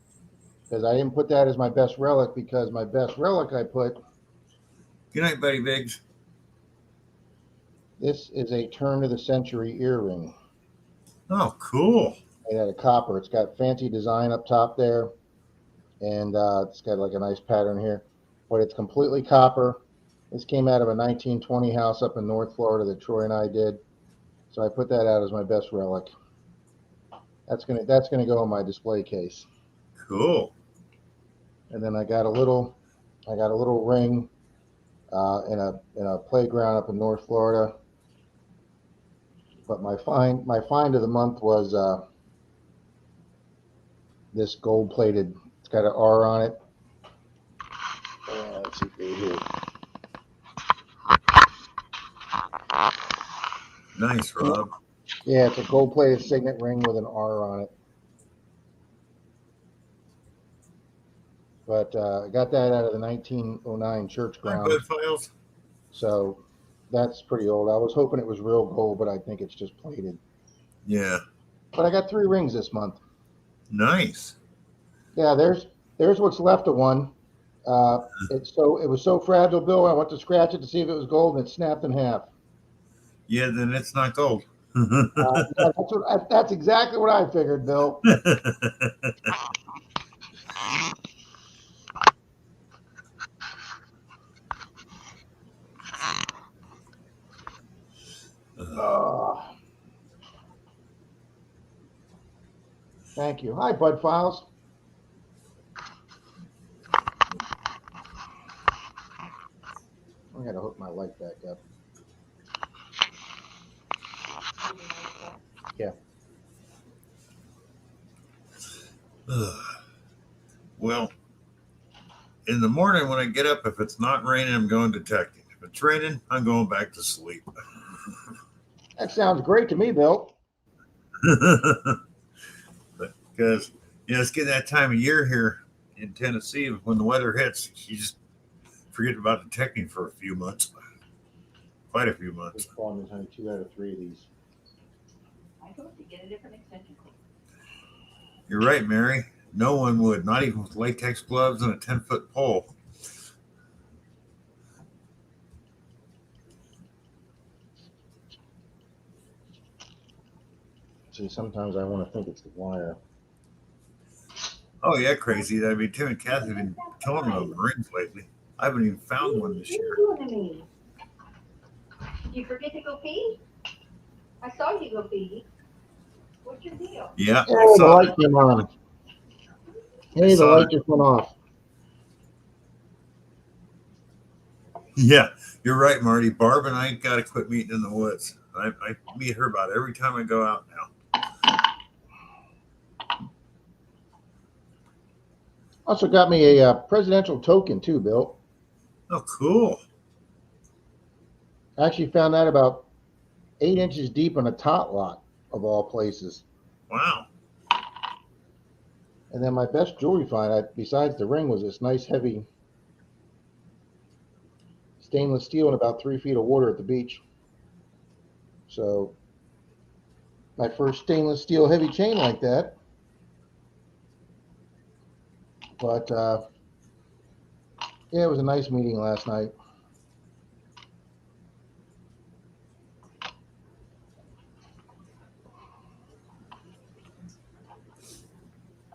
because I didn't put that as my best relic, because my best relic I put. Good night, Buddy Biggs. This is a turn of the century earring. Oh, cool. Made out of copper. It's got fancy design up top there, and it's got like a nice pattern here, but it's completely copper. This came out of a 1920 house up in North Florida that Troy and I did, so I put that out as my best relic. That's gonna go in my display case. Cool. And then I got a little ring in a playground up in North Florida. But my find of the month was this gold plated. It's got an R on it. Let's see right here. Nice, Rob. Yeah, it's a gold plated signet ring with an R on it. But I got that out of the 1909 church My ground. bud files. So that's pretty old. I was hoping it was real gold, but I think it's just plated. Yeah. But I got 3 rings this month. Nice. Yeah, there's what's left of one. It was so fragile, Bill. I went to scratch it to see if it was gold, and it snapped in half. Yeah, then it's not gold. Yeah, that's exactly what I figured, Bill. Thank you. Hi, Bud Files. I gotta hook my light back up. Yeah. Well, in the morning when I get up, if it's not raining, I'm going detecting. If it's raining, I'm going back to sleep. That sounds great to me, Bill. Because it's getting that time of year here in Tennessee when the weather hits, you just forget about detecting for a few months, quite a few months. This phone is only 2 out of 3 of these. I hope to get a different extension cord. You're right, Mary. No one would, not even with latex gloves and a 10-foot pole. See, sometimes I want to think it's the wire. Oh yeah, crazy. I mean, Tim and Kathy have been telling me about the rings lately. I haven't even found one this What are year. you doing to me? Did you forget to go pee? I saw you go pee. What's your deal? Yeah, Hey, I the saw light it. came on. Hey, the saw light it. just went off. Yeah, you're right, Marty. Barb and I got to quit meeting in the woods. I meet her about every time I go out now. Also got me a presidential token too, Bill. Oh, cool. I actually found that about 8 inches deep in a tot lot of all places. Wow. And then my best jewelry find, besides the ring, was this nice heavy stainless steel in about 3 feet of water at the beach. So my first stainless steel heavy chain like that. But yeah, it was a nice meeting last night.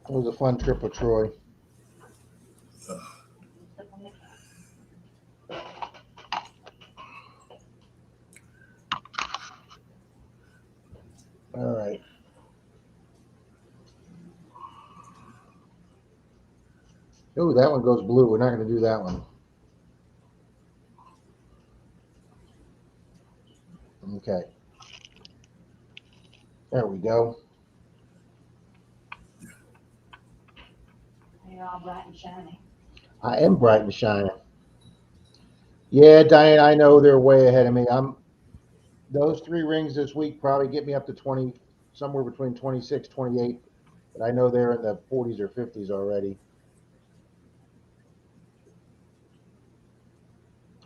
It was a fun trip with Troy. All right. Oh, that one goes blue. We're not going to do that one. Okay. There we go. You're all bright and shiny. I am bright and shining. Yeah, Diane, I know they're way ahead of me. Those 3 rings this week probably get me up to 20, somewhere between 26, 28. But I know they're in the 40s or 50s already.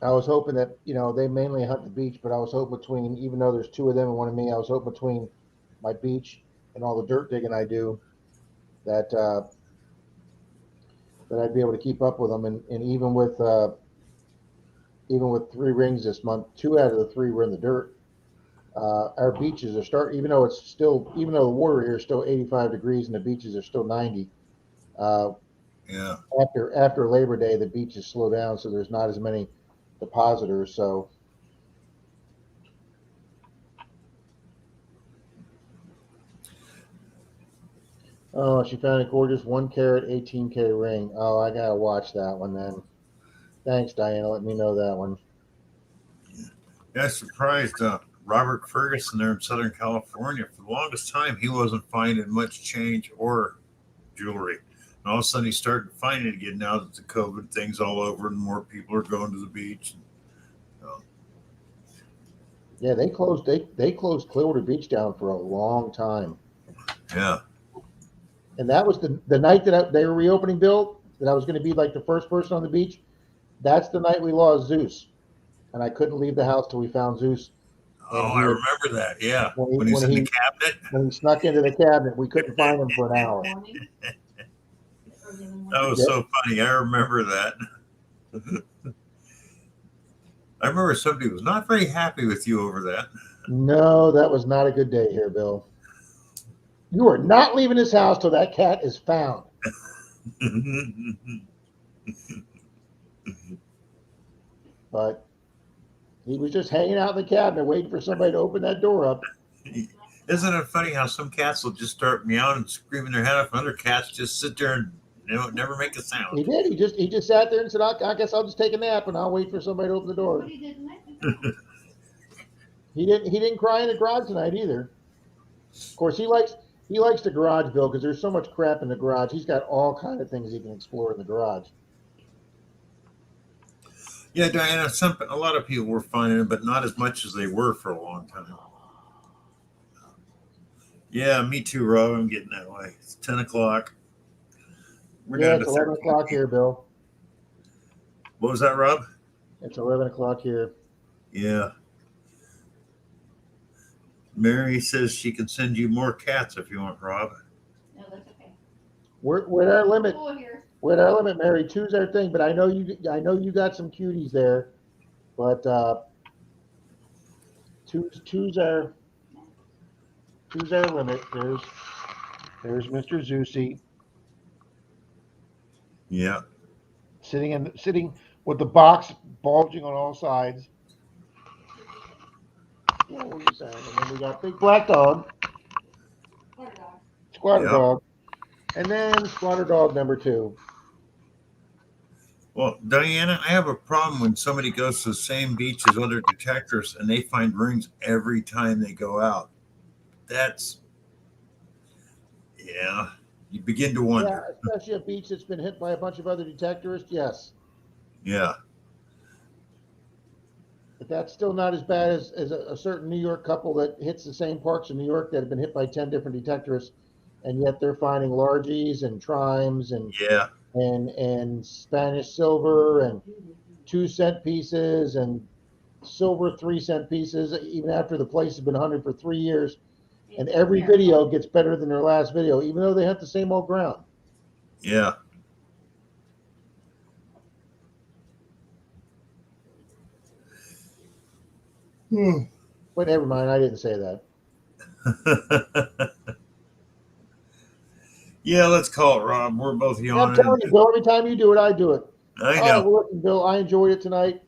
I was hoping that, they mainly hunt the beach, but I was hoping between, even though there's 2 of them and 1 of me, I was hoping between my beach and all the dirt digging I do that I'd be able to keep up with them. And even with 3 rings this month, 2 out of the 3 were in the dirt. Our beaches are even though the water here is still 85 degrees and the beaches are still 90. Yeah. After Labor Day, the beaches slow down, so there's not as many depositors. So, oh, she found a gorgeous 1 carat 18K ring. Oh, I gotta watch that one then. Thanks, Diana. Let me know that one. Yeah, surprised Robert Ferguson there in Southern California. For the longest time, he wasn't finding much change or jewelry. And all of a sudden, he started finding it again now that the COVID thing's all over and more people are going to the beach. Yeah, they closed Clearwater Beach down for a long time. Yeah. And that was the night that they were reopening, Bill, that I was going to be like the first person on the beach. That's the night we lost Zeus. And I couldn't leave the house till we found Zeus. Oh, I remember that. Yeah. When he's in the cabinet. When he snuck into the cabinet, we couldn't find him for an hour. That was so funny. I remember that. I remember somebody was not very happy with you over that. No, that was not a good day here, Bill. You are not leaving this house till that cat is found. But he was just hanging out in the cabinet waiting for somebody to open that door up. Isn't it funny how some cats will just start meowing and screaming their head off, and other cats just sit there and never make a He sound. did. He just sat there and said, I guess I'll just take a nap and I'll wait for somebody to open the door. But he didn't let me. He didn't cry in the garage tonight either. Of course, he likes the garage, Bill, because there's so much crap in the garage. He's got all kind of things he can explore in the garage. Yeah, Diana, a lot of people were finding it, but not as much as they were for a long time. Yeah, me too, Rob. I'm getting that way. It's 10 o'clock. We're Yeah, down it's to 11 o'clock here, Bill. What was that, Rob? It's 11 o'clock here. Yeah. Mary says she can send you more cats if you want, Rob. No, that's okay. We're at our limit. Full here. We're at our limit, Mary. Two's our thing, but I know you got some cuties there, but two's our limit. There's Mr. Zusi Yeah. sitting with the box bulging on all sides. What were you saying? And then we got Big Black Dog, Water dog. Squatter Yep. Dog, and then Squatter Dog number 2. Well, Diana, I have a problem when somebody goes to the same beach as other detectives and they find rings every time they go out. Yeah, you begin to Yeah, wonder. especially a beach that's been hit by a bunch of other detectorists. Yes. Yeah. But that's still not as bad as a certain New York couple that hits the same parks in New York that have been hit by 10 different detectorists, and yet they're finding largies and trimes and Yeah. Spanish silver and 2-cent pieces and silver 3-cent pieces, even after the place has been hunted for 3 years. And every video gets better than their last video, even though they hunt the same old ground. Yeah. But never mind, I didn't say that. Yeah, let's call it, Rob. We're both I'm yawning. telling you, Bill, every time you do it, I do it. I All right, know. well, listen, Bill, I enjoyed it tonight.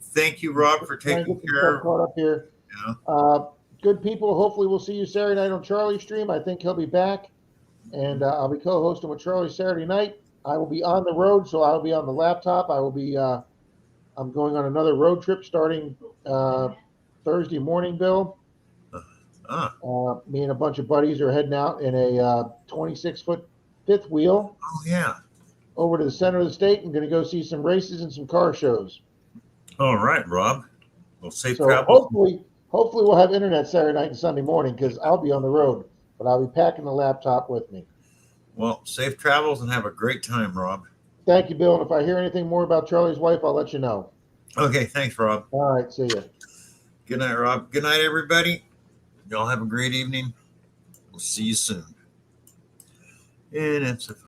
Thank you, Rob, for Trying to taking get some care stuff caught up here. Yeah. Good people. Hopefully, we'll see you Saturday night on Charlie's stream. I think he'll be back, and I'll be co-hosting with Charlie Saturday night. I will be on the road, so I'll be on the laptop. I will be. I'm going on another road trip starting Thursday morning, Bill. Me and a bunch of buddies are heading out in a 26-foot fifth wheel Oh, yeah. over to the center of the state and going to go see some races and some car shows. All right, Rob. Well, safe So travels. hopefully we'll have internet Saturday night and Sunday morning because I'll be on the road, but I'll be packing the laptop with me. Well, safe travels and have a great time, Rob. Thank you, Bill. And if I hear anything more about Charlie's wife, I'll let you know. Okay, thanks, Rob. All right, see ya. Good night, Rob. Good night, everybody. Y'all have a great evening. We'll see you soon. And it's a